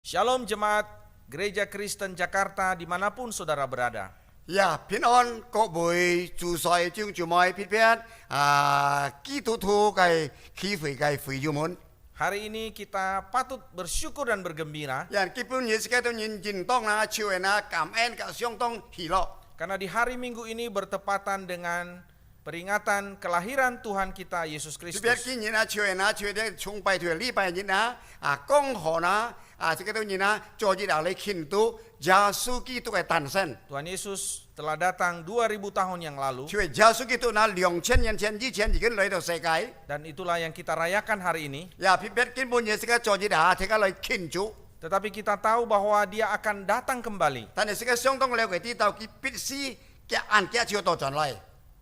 Shalom jemaat Gereja Kristen Jakarta dimanapun saudara berada. 平安各位主在將住埋撇撇基督徒嘅機會嘅會友們， Hari ini kita patut bersyukur dan bergembira 人基本嘢是嘅都認當啦，超人啊感恩嘅相當喜樂。 karena di hari Minggu ini bertepatan dengan peringatan kelahiran Tuhan kita Yesus 特別 Kristus. 今年啊，超人啊，超人崇拜團禮拜日啊，剛好呢這個都人啊，昨日啊嚟慶祝耶穌基督嘅誕生。 Tuhan Yesus telah datang 2000 tahun yang lalu 因為耶穌基督呢2000年前以前已經嚟到世界， dan itulah yang kita rayakan hari ini. 撇撇基本嘢是嘅昨日啊，聽日嚟慶祝。 Tetapi kita tahu bahwa dia akan datang kembali. 但係是嘅相當了解知道佢必須嘅按家朝到轉來。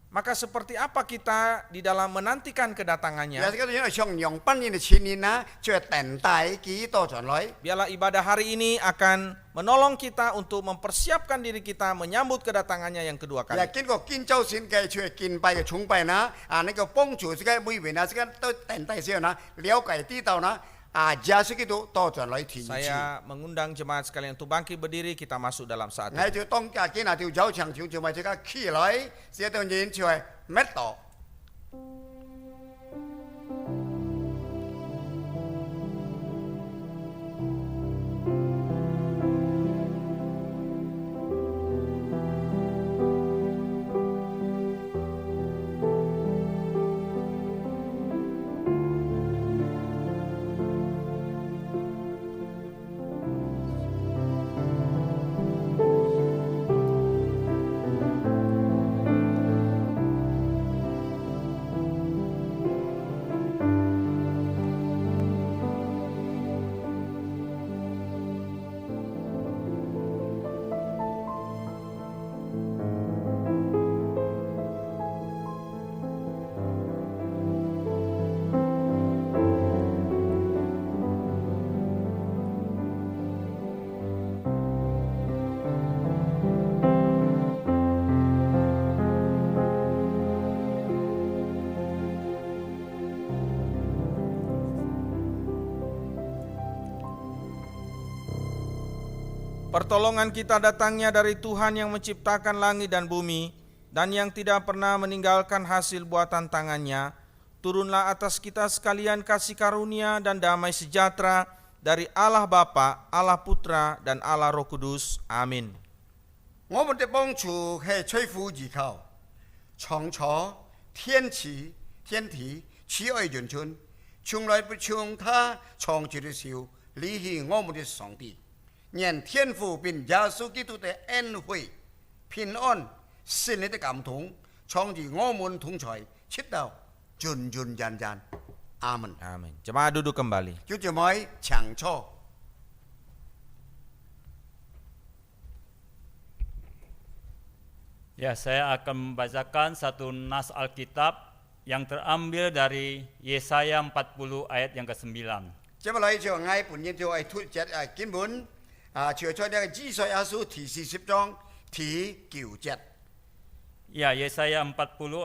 Maka seperti apa kita di dalam menantikan 有 kedatangannya? 時嗰啲上用半年嘅前年啦，就係等待幾多轉來。 Biarlah ibadah hari ini akan menolong kita untuk mempersiapkan diri kita menyambut kedatangannya yang kedua 又 kali. 經過建造先嘅，就係敬拜嘅崇拜啦，呢個幫助是嘅每位啊，是嘅都等待時候啦，了解知道啦，耶穌基督到轉來天主。 Saya mengundang jemaat sekalian untuk bangkit berdiri, kita masuk dalam saat 我 ini. 就當家見啊條走長條就咪即刻起來，這當然就係乜道。 Pertolongan kita datangnya dari Tuhan yang menciptakan langit dan bumi dan yang tidak pernah meninggalkan hasil buatan tangannya. Turunlah atas kita sekalian kasih karunia dan damai sejahtera dari Allah Bapa, Allah Putra, dan Allah Roh Kudus. Amin. 我們的幫助係吹呼而求，創造天地慈愛人存，從來不從他創造的時候離棄我們的上帝。 願天父並耶穌基督的恩惠、平安、聖靈的感動，創造我們同在，直到永永遠遠。阿門。 Amin. Jemaat duduk kembali. 叫做咪長錯。 Ya, saya akan membacakan satu nas Alkitab yang terambil dari Yesaya 40 ayat yang ke-9. 接下來就嗌本日就係脱節經文，除咗呢個以賽亞書第40章第9節。 Ya, Yesaya 40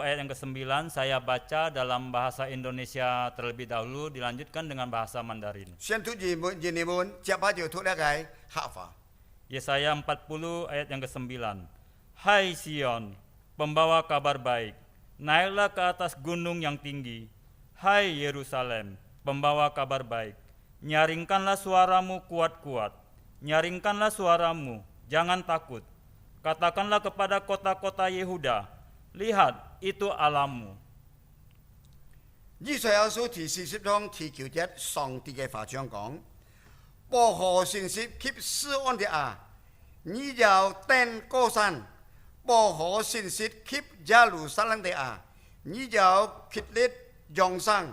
ayat yang ke-9 saya baca dalam bahasa Indonesia terlebih dahulu, dilanjutkan dengan bahasa Mandarin. 先脱字門，你們接下就脱呢個客法。 Yesaya 40 ayat yang ke-9. Hai Sion, pembawa kabar baik, naiklah ke atas gunung yang tinggi. Hai Yerusalem, pembawa kabar baik, nyaringkanlah suaramu kuat-kuat. Nyaringkanlah suaramu, jangan takut. Katakanlah kepada kota-kota Yehuda, lihat itu Allahmu. 以賽亞書第40章第9節，上帝嘅話這樣講：薄荷信息給施安的你要登高山；薄荷信息給耶路撒冷的你要竭力揚聲，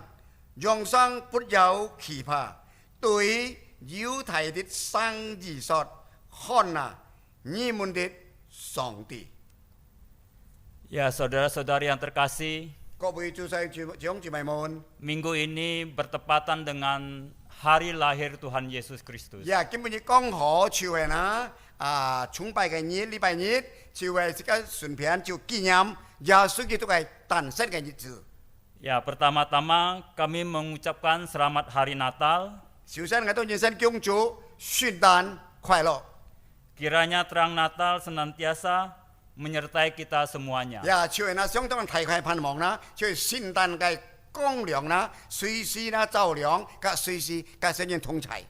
揚聲不要懼怕。對猶太的生兒說：看啊，你們的上帝。 Ya, saudara-saudari yang terkasih, 各位主世長姊妹們， minggu ini bertepatan dengan hari lahir Tuhan Yesus Kristus. 根本就剛好就係崇拜嘅日，禮拜日就係這個順便就紀念耶穌基督嘅誕生嘅日子。 Ya, pertama-tama kami mengucapkan selamat hari Natal 首先我都人生恭祝圣诞快乐。 Kiranya terang Natal senantiasa menyertai kita semuanya. 呀，就係那相當大概盼望啦，就係聖誕嘅光亮啦，隨時啦照亮，及隨時及聖人同齊。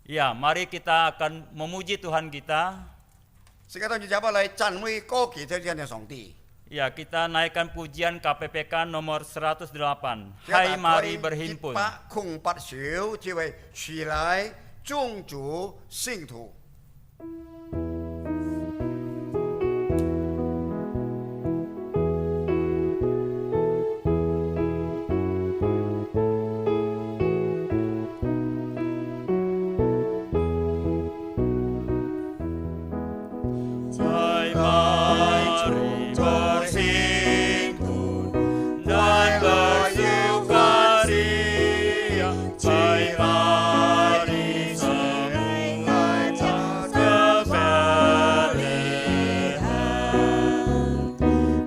Ya, mari kita akan memuji Tuhan kita. Sekarang kita boleh讚美歌劇這樣嘅上帝。 Ya, kita naikkan pujian KPPK nomor 108. Hai mari berhimpun. 空白少，就係起來宗主聖徒。 Hai mari berhimpun dan bersukaria. Hai mari semuanya ke Betlehem.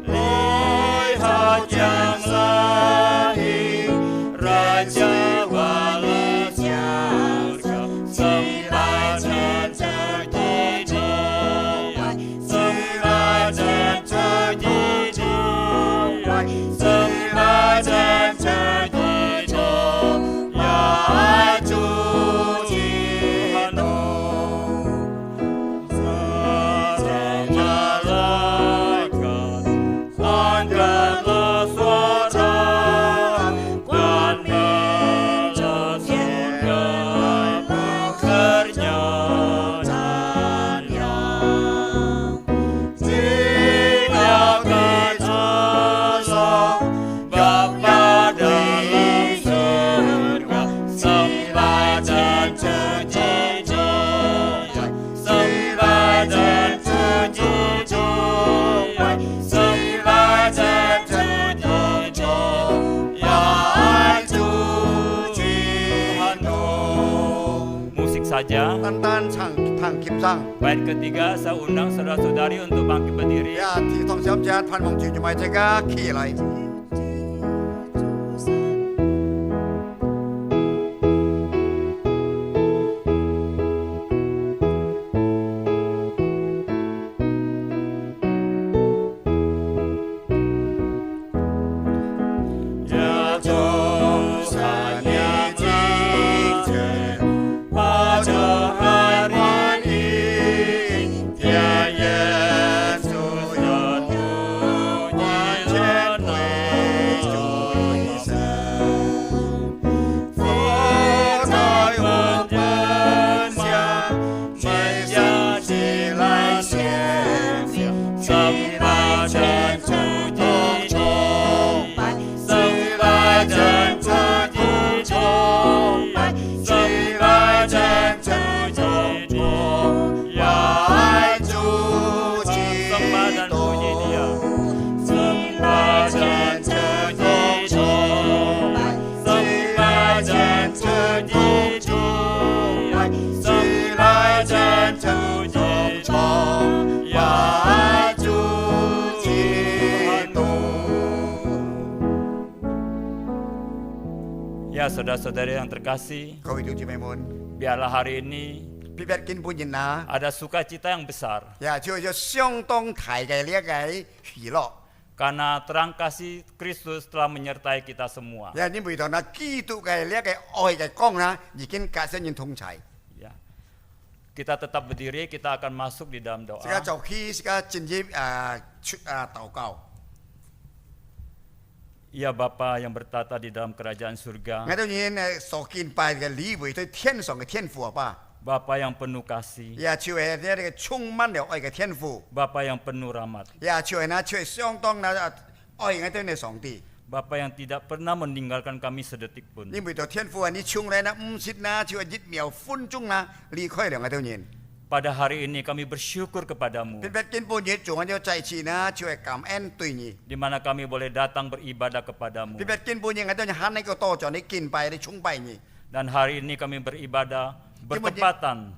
Lihat yang lahir Raja Wali surga, sembah dan puji Dia. Sembah dan puji Dia, sembah dan puji Dia, ya Tuhanku. Para malaikat angkatlah suara dan bela surga bernyanyi. Tinggalkan Allah Bapa dalam surga, sembah dan puji Dia, sembah dan puji Dia, sembah dan puji Dia, ya Tuhanku. Musik saja. 單唱彈協生。 Bait ketiga, saya undang saudara-saudari untuk bangkit berdiri. 呀，兒童小姐盼望住住埋隻家起嚟。 Ya Tuhan yang tinggi pada hari ini, ya Yesus yang pujian rejoicing. Fokai manusia menjadilah sia-sia, sembah dan puji Dia. Sembah dan puji Dia, sembah dan puji Dia, ya Tuhan. Sembah dan puji Dia, sembah dan puji Dia, sembah dan puji Dia, sembah dan puji Dia, ya Tuhan. Ya, saudara-saudari yang terkasih, 各位弟兄姊妹們， biarlah hari ini 別別見本人啊！ ada sukacita yang besar 呀，就相當大嘅呢一個喜樂。 karena terang kasih Kristus telah menyertai kita semua. 呀，你每當那基督嘅呢一個愛嘅光啊，已經隔身人同齊。 Ya. Kita tetap berdiri, kita akan masuk di dalam doa. 而家就起，而家進入禱告。 Ya Bapa yang bertata di dalam kerajaan surga, 我當然所敬拜嘅禮會對天上嘅天父啊吧， Bapa yang penuh kasih, 呀，就係呢一個充滿了愛嘅天父， Bapa yang penuh rahmat, 呀，就係那就係相當那愛我哋嘅上帝。 Bapa yang tidak pernah meninggalkan kami sedetik pun. 你每到天父啊，你從來那唔識那就係1秒分鐘那離開了我當然。 Pada hari ini kami bersyukur kepadamu, 別別見本日做緊咗祭祀那就係感恩對你。 di mana kami boleh datang beribadah kepadamu. 別別見本日我當然喊你個多咗，你敬拜你崇拜你。 Dan hari ini kami beribadah bertepatan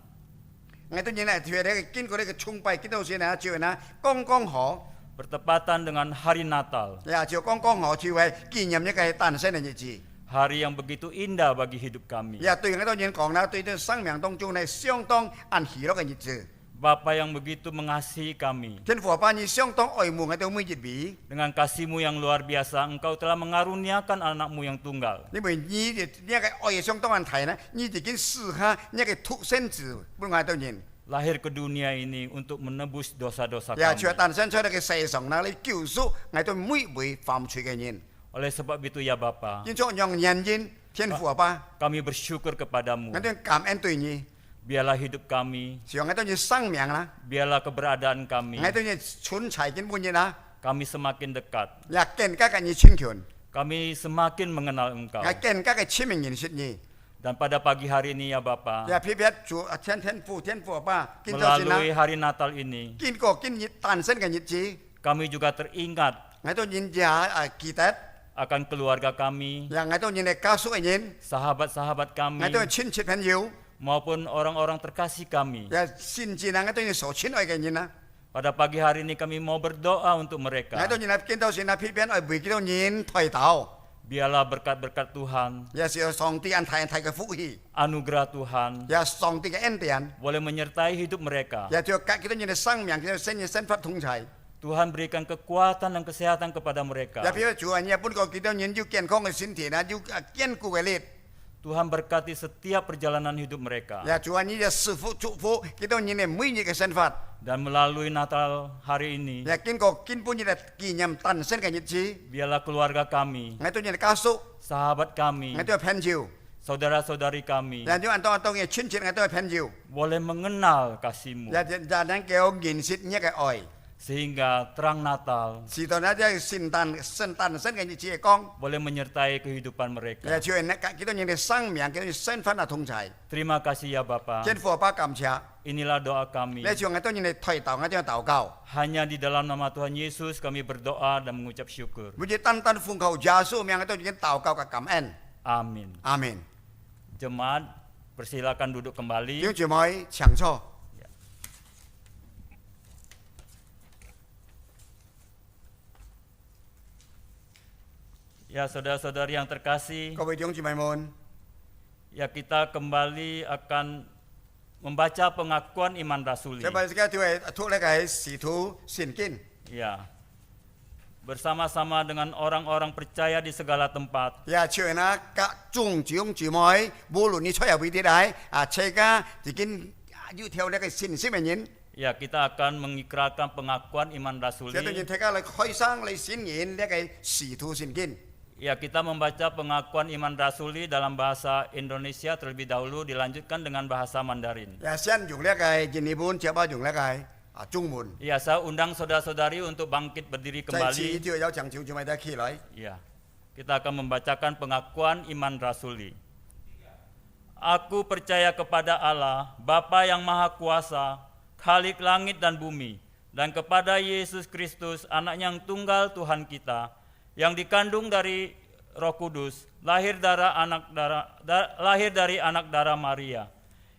我當然咧，就係你經過呢個崇拜，見到先啊，就係那剛剛好， bertepatan dengan hari Natal, 呀，就剛剛好就係紀念一個誕生嘅日子。hari yang begitu indah bagi hidup kami. 也對我當然講啦，對啲生命當中係相當安喜樂嘅日子。 Bapa yang begitu mengasihi kami. 天父爸，你相當愛慕我哋每日比， Dengan kasih-Mu yang luar biasa, Engkau telah mengaruniakan anak-Mu yang tunggal. 因為你嘅呢個愛相當問題呢，你自己試下呢個獨生子，不我當然， Lahir ke dunia ini untuk menebus dosa-dosa 也 kami. 出誕生出嚟嘅世上啦，你救贖我哋每位犯罪嘅人， Oleh sebab itu ya Bapa, 因咗讓人人天父爸， kami bersyukur kepadamu. 我哋感恩對你， Biarlah hidup kami, 讓我哋生命啦， biarlah keberadaan kami, 我哋存在緊本人啦， kami semakin dekat. 也更加嘅你親權， Kami semakin mengenal Engkau. 也更加嘅親民認識你。 Dan pada pagi hari ini ya Bapa, 也偏偏主天父爸，見到先啦， melalui hari Natal ini, 見過見日誕生嘅日子， kami juga teringat 我哋人也記得， akan keluarga kami, 也我哋人嘅家屬嘅人， sahabat-sahabat 我 kami, 哋親戚朋友， maupun orang-orang terkasih kami. 也甚至我哋所親愛嘅人啦， Pada pagi hari ini kami mau berdoa untuk 我 mereka. 哋人見到先啦，偏偏愛為見到人抬頭， Biarlah berkat-berkat Tuhan, 也是上帝安排嘅福氣， anugerah Tuhan, 也上帝嘅恩典， boleh menyertai hidup mereka. 也就見到人嘅生命，見到生發同齊， Tuhan berikan kekuatan dan kesehatan kepada 也 mereka. 偏偏主啊，也本個見到人要健康嘅身體啦，要堅固嘅力， Tuhan berkati setiap perjalanan hidup mereka. 也主啊，你嘅賜福祝福，見到人嘅每日嘅生活。 Dan melalui Natal hari ini, 也經過根本嘅紀念誕生嘅日子， biarlah keluarga kami, 我對人嘅家屬， sahabat kami, 我對朋友， saudara-saudari kami, 也對按當嘅親戚，我對朋友， boleh mengenal kasih-Mu, 也能夠認識呢個愛。 sehingga terang Natal 是到那啲聖誕生嘅日子嚟講， boleh menyertai kehidupan 也 mereka. 就係呢幾多人嘅生命，幾多人身份啊同齊。 Terima kasih ya Bapa. 天父爸感謝， Inilah doa kami. 你將我多人嘅抬頭，我將禱告， Hanya di dalam nama Tuhan Yesus kami berdoa dan mengucap syukur. 每日單單奉靠耶穌名，我都已經禱告嘅感恩。 Amin. 阿門。 Jemaat, persilakan duduk 弟兄 kembali. 姊妹，請坐。 Ya saudara-saudari yang terkasih, 各位弟兄姊妹們， ya kita kembali akan membaca pengakuan iman rasuli. 這擺嘅讀呢個係使徒聖經。 Ya. Bersama-sama dengan orang-orang percaya di segala tempat, 也像那各眾弟兄姊妹，無論你出入邊啲嚟，大家已經要跳呢個信息嘅人， ya kita akan mengikrarkan pengakuan iman 這對 rasuli. 大家嚟開生嚟宣言呢個使徒聖經。 Ya, kita membaca pengakuan iman rasuli dalam bahasa Indonesia terlebih dahulu, dilanjutkan dengan bahasa Mandarin. 也先用呢個印尼文，接把用呢個中文。 Ya, saya undang saudara-saudari untuk bangkit berdiri 再次 kembali. 就有請弟兄姊妹哋起來。 Ya, kita akan membacakan pengakuan iman rasuli. Aku percaya kepada Allah, Bapa yang Maha Kuasa, Khalik langit dan bumi, dan kepada Yesus Kristus, Anak yang tunggal Tuhan kita, yang dikandung dari Roh Kudus, lahir dari anak darah Maria,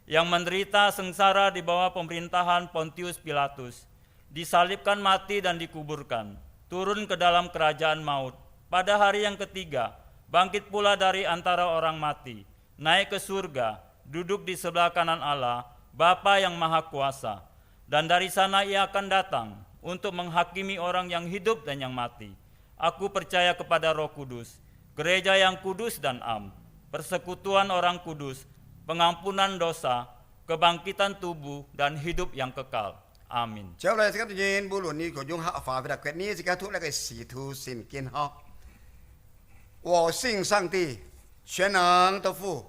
yang menderita sengsara di bawah pemerintahan Pontius Pilatus, disalibkan mati dan dikuburkan, turun ke dalam kerajaan maut, pada hari yang ketiga, bangkit pula dari antara orang mati, naik ke surga, duduk di sebelah kanan Allah, Bapa yang Maha Kuasa, dan dari sana ia akan datang untuk menghakimi orang yang hidup dan yang mati. Aku percaya kepada Roh Kudus, gereja yang kudus dan am, persekutuan orang kudus, pengampunan dosa, kebangkitan tubuh, dan hidup yang kekal. Amin. 接下來這個人，無論你個用下法的決呢，這個讀那個使徒聖經哈。我信上帝，全能的父，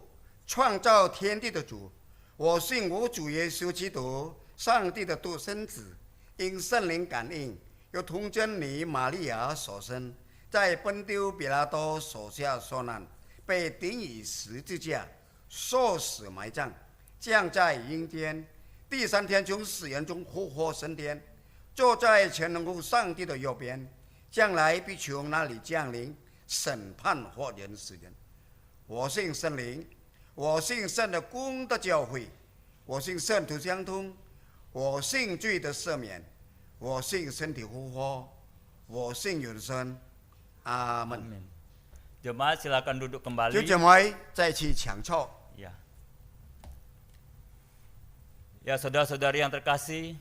創造天地的主。我信我主耶穌基督，上帝的獨生子，因聖靈感應，由童貞女瑪利亞所生，在本丟彼拉多手下受難，被釘於十字架，受死埋葬，降在陰間。第三天從死人中復活升天，坐在全能父上帝的右邊，將來必從那裡降臨，審判活人死人。我信聖靈，我信聖的公的教會，我信聖徒相通，我信罪的赦免，我信身體復活，我信永生。阿門。Jemaat silakan duduk 叫 kembali. 姐妹再次抢错。 Ya. Ya, saudara-saudari yang terkasih,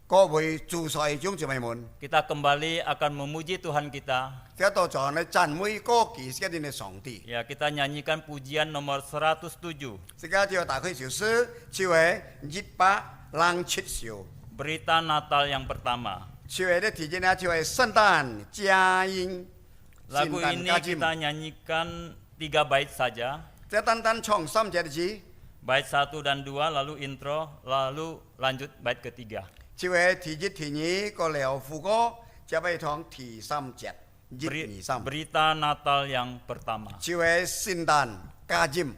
各位主賽長姐妹們， kita kembali akan memuji Tuhan kita. 這度在呢讚美歌記是一定嘅上帝。 Ya, kita nyanyikan pujian nomor 107. 而家就大概小詩，就係107首。 Berita Natal yang pertama. 就係呢題目呢，就係聖誕佳音。 Lagu ini kita nyanyikan 3 bait saja. 即係單單唱3隻字， Bait 1 dan 2, lalu intro, lalu lanjut bait ketiga. 就係題一題二個療副歌，就係唱第3隻1、2、3。 Berita Natal yang pertama. 就係聖誕佳音。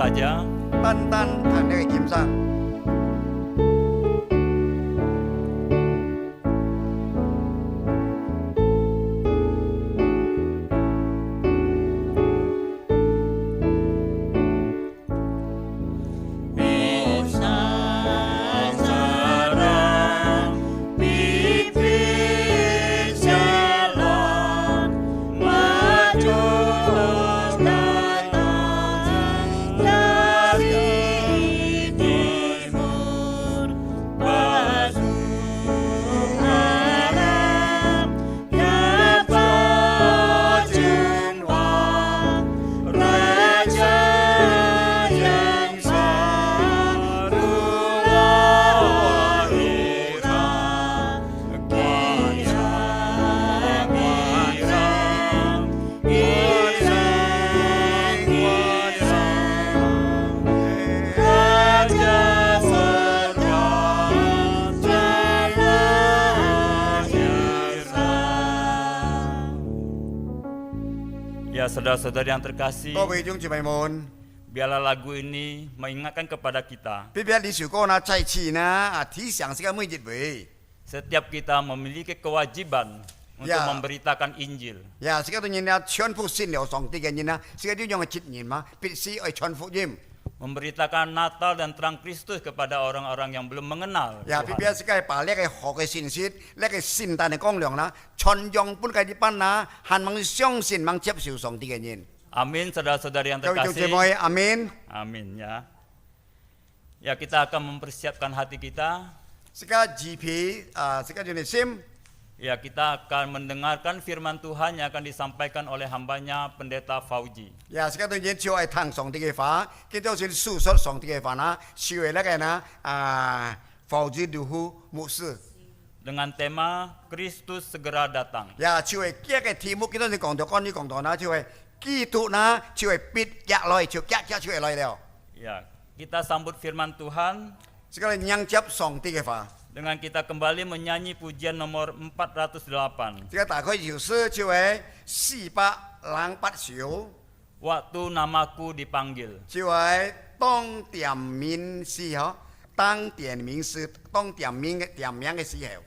saja. 單單彈呢個檢生。 Ya, saudara-saudari yang terkasih, 各位弟兄姊妹們， biarlah lagu ini mengingatkan kepada kita, 別別呢首歌呢，再次呢提醒這個每一位， setiap kita memiliki kewajiban untuk Ya. memberitakan Injil. 呀，這個人呢傳福音了上帝嘅人呢，這個呢樣嘅責任嘛，必須去傳福音。 Memberitakan Natal dan terang Kristus kepada orang-orang yang belum mengenal 呀，別 Tuhan. 別這個把呢個學嘅信息，呢個聖誕嘅光亮啦，傳揚本嘅啲班啦，還望相信、望接受上帝嘅人。 Amin, saudara-saudari yang 各位弟兄姊 terkasih. 妹，阿門。 Amin ya. Ya, kita akan mempersiapkan hati kita. 這個GP這個就係心。 Ya, kita akan mendengarkan firman Tuhan yang akan disampaikan oleh hambanya Pendeta Fauji. 呀，這個當然就係聽上帝嘅話，佢就算訴說上帝嘅話啦，是為那個呢，否則就牧師。dengan tema Kristus segera datang. 呀，就係今嘅題目，見到你講到關於講到那，就係基督呢，就係必日來，就就係來了。 Ya, kita sambut firman Tuhan Sekarang yang jawab song tiga fa， dengan kita kembali menyanyi pujian nomor 408. 這個大概就是就係408首， Waktu namaku dipanggil. 就係當點名時候，當點名時，當點名嘅時候。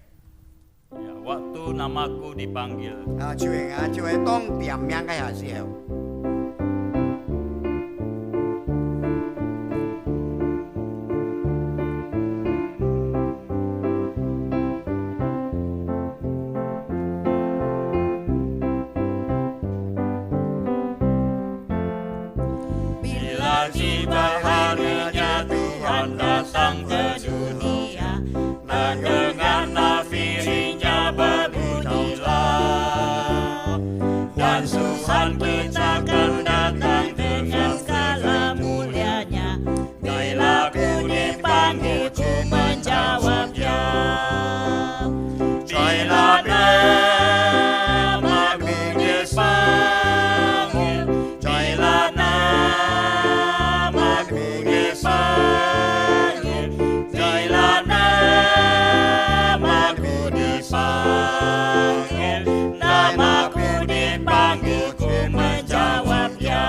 Ya, waktu namaku dipanggil. 啊，就係當點名嘅時候。 Bila tiba harinya Tuhan datang ke dunia, dan dengan nafirinya berbunyilah, dan Tuhan kita akan datang dengan segala mulianya. Bila ku dipanggil, ku menjawabnya. Bila namaku dipanggil, bila namaku dipanggil, bila namaku dipanggil, namaku dipanggil, ku menjawabnya.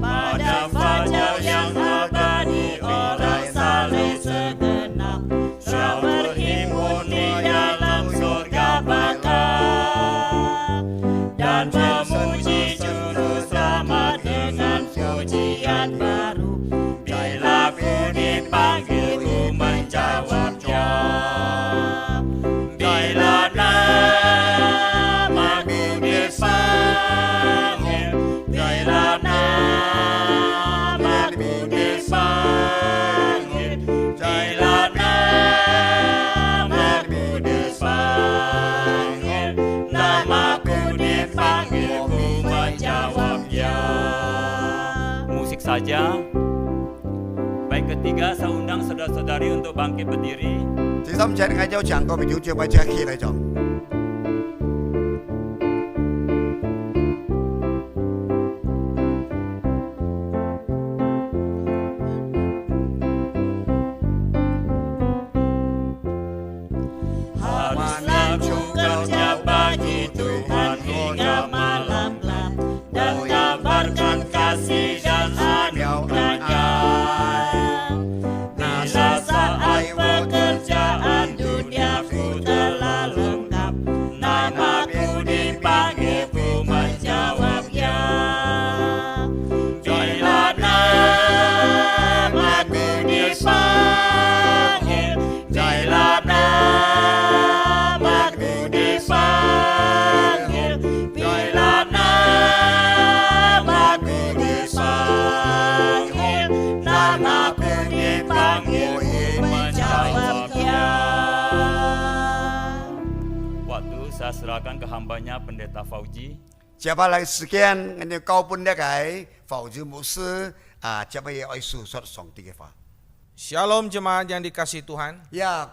Pada fajar yang abadi orang saleh segenap, syah berhimpun di dalam surga baka, dan memuji juru selamat dengan pujian baru. Bila ku dipanggil, ku menjawabnya. Bila namaku dipanggil, bila namaku dipanggil, bila namaku dipanggil, namaku dipanggil, ku menjawabnya. Musik saja. Baik, ketiga saya undang saudara-saudari untuk bangkit berdiri. 第三隻嗌咗長個表就為咗起嚟咗。 Haruslah ku kerja bagi Tuhan hingga malam gelap, dan kabarkan kasih dan anugerahnya. Bila saat pekerjaan duniaku telah lengkap, namaku dipanggil, ku menjawabnya. Bila namaku dipanggil, bila namaku dipanggil, bila namaku dipanggil, namaku dipanggil, ku menjawabnya. Waktu saya serahkan ke hambanya Pendeta Fauji. 接下來時間，我哋高本呢個否則牧師啊，接下來愛訴說上帝嘅話。 Shalom jemaat yang dikasihi Tuhan. 呀，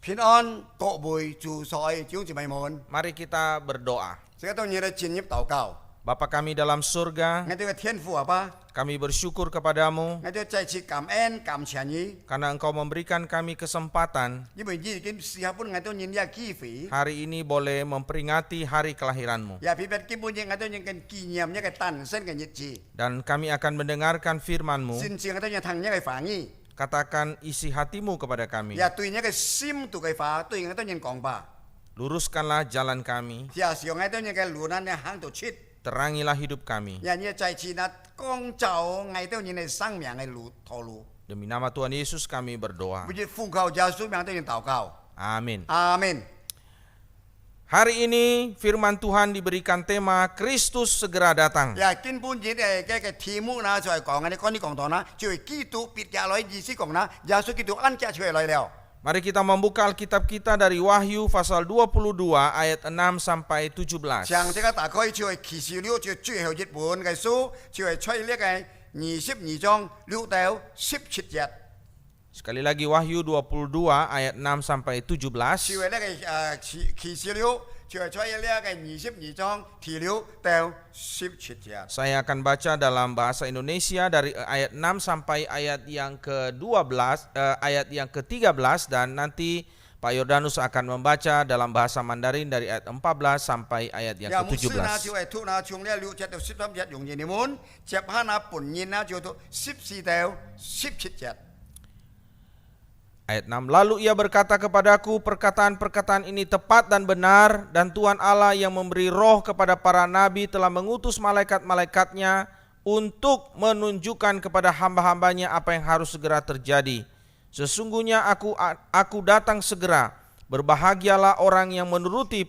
平安各位主在弟兄姊妹們， Mari kita berdoa. 這個當然係進入禱告。 Bapa kami dalam surga, 我哋嘅天父啊爸， kami bersyukur kepadamu 我哋再次感恩感謝你， karena Engkau memberikan kami kesempatan 因為已經試下本我哋人嘅機會， hari ini boleh memperingati hari kelahiranmu. 也偏偏基本上我哋人嘅紀念一個誕生嘅日子， Dan kami akan mendengarkan firman-Mu. 甚至我哋人聽一個反應， Katakan isi hatimu kepada kami. 也對一個深度嘅話對我哋人講吧， Luruskanlah jalan kami, 也是用我哋人嘅路難嘅行到出， terangilah hidup kami. 也你再次那光照我哋人嘅生命嘅路道路， Demi nama Tuhan Yesus kami berdoa. 不知奉靠耶穌名對人禱告， Amin. 阿門。 Hari ini firman Tuhan diberikan tema Kristus segera datang. 也根本嘅嘅題目呢就係講嘅，講到呢，就係基督必日來，意思講呢，耶穌基督按家出來了。 Mari kita membuka Alkitab kita dari Wahyu pasal 22 ayat 6 sampai 17. 上這個大概就係啟示錄就最後一本嘅書，就係出呢個22章6到17節。Sekali lagi Wahyu 22 ayat 6 sampai 17. 照嘅呢個啟示了，就係在呢個22章提了到17節。 Saya akan baca dalam bahasa Indonesia dari ayat 6 sampai ayat yang ke-12, ayat yang ke-13, dan nanti Pak Yordanus akan membaca dalam bahasa Mandarin dari ayat 14 sampai ayat yang 牧師呢 ke-17. 就係讀呢從呢6節到13節用英文，接下呢本言呢就到14到17節。 Ayat 6, lalu ia berkata kepadaku, perkataan-perkataan ini tepat dan benar, dan Tuhan Allah yang memberi roh kepada para nabi telah mengutus malaikat-malaikatnya untuk menunjukkan kepada hamba-hambanya apa yang harus segera terjadi. Sesungguhnya aku datang segera. Berbahagialah orang yang menuruti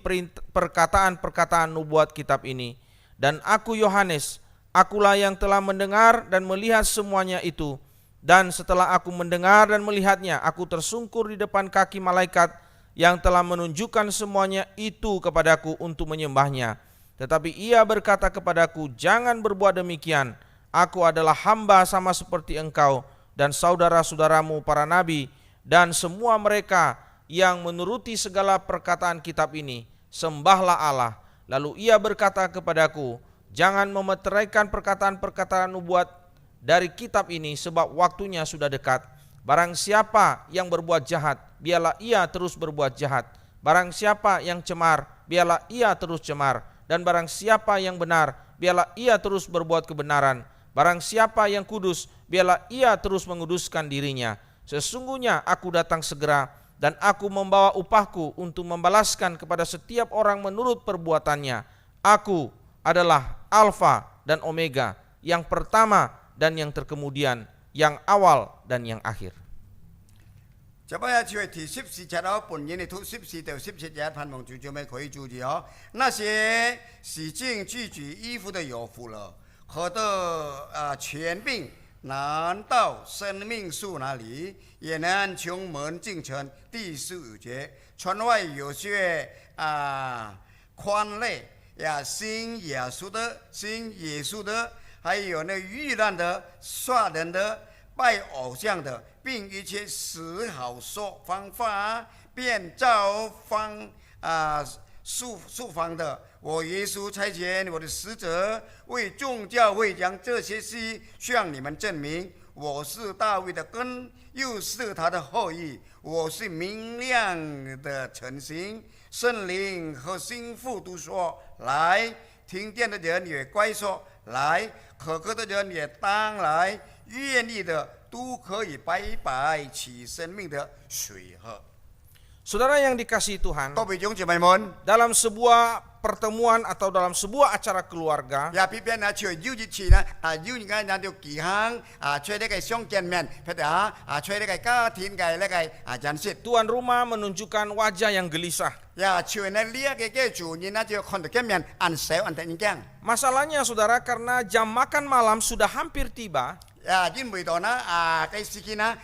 perkataan-perkataan nubuat kitab ini. Dan aku Yohanes, akulah yang telah mendengar dan melihat semuanya itu. Dan setelah aku mendengar dan melihatnya, aku tersungkur di depan kaki malaikat yang telah menunjukkan semuanya itu kepadaku untuk menyembahnya. Tetapi ia berkata kepadaku, jangan berbuat demikian. Aku adalah hamba sama seperti engkau dan saudara-saudaramu para nabi dan semua mereka yang menuruti segala perkataan kitab ini. Sembahlah Allah. Lalu ia berkata kepadaku, jangan memeteraikan perkataan-perkataan nubuat dari kitab ini, sebab waktunya sudah dekat. Barang siapa yang berbuat jahat, biarlah ia terus berbuat jahat. Barang siapa yang cemar, biarlah ia terus cemar. Dan barang siapa yang benar, biarlah ia terus berbuat kebenaran. Barang siapa yang kudus, biarlah ia terus menguduskan dirinya. Sesungguhnya aku datang segera, dan aku membawa upahku untuk membalaskan kepada setiap orang menurut perbuatannya. Aku adalah Alfa dan Omega, yang pertama dan yang terkemudian, yang awal dan yang akhir. 接下來就係第14節咯，本言嘅讀14到17節，盼望弟兄們可以注意哦。那些洗淨自己衣服的有福了，何得權柄難到生命樹那裡，也能從門進城。第15節，窗外有些歡樂呀，信耶穌的。 还有那遇难的、杀人的、拜偶像的，并一切死好说方法，便造方树方的。我耶稣差遣我的使者，为众教会将这些事向你们证明。我是大卫的根，又是他的后裔。我是明亮的晨星，圣灵和心腹都说来，听见的人也乖说来。 可渴的人也当来，愿意的都可以白白起生命的水喝。 Saudara yang dikasihi Tuhan, 各位弟兄姊妹們， dalam sebuah pertemuan atau dalam sebuah acara keluarga, 也偏偏除邀熱前啦，邀人家有條技巧，除呢個相見面，譬如除呢個家庭嘅呢個認識， tuan rumah menunjukkan wajah yang gelisah. 也除呢呢一個主人呢就看到見面，按手按得人驚。 Masalahnya saudara, karena jam makan malam sudah hampir tiba, 因為到呢嘅時間呢，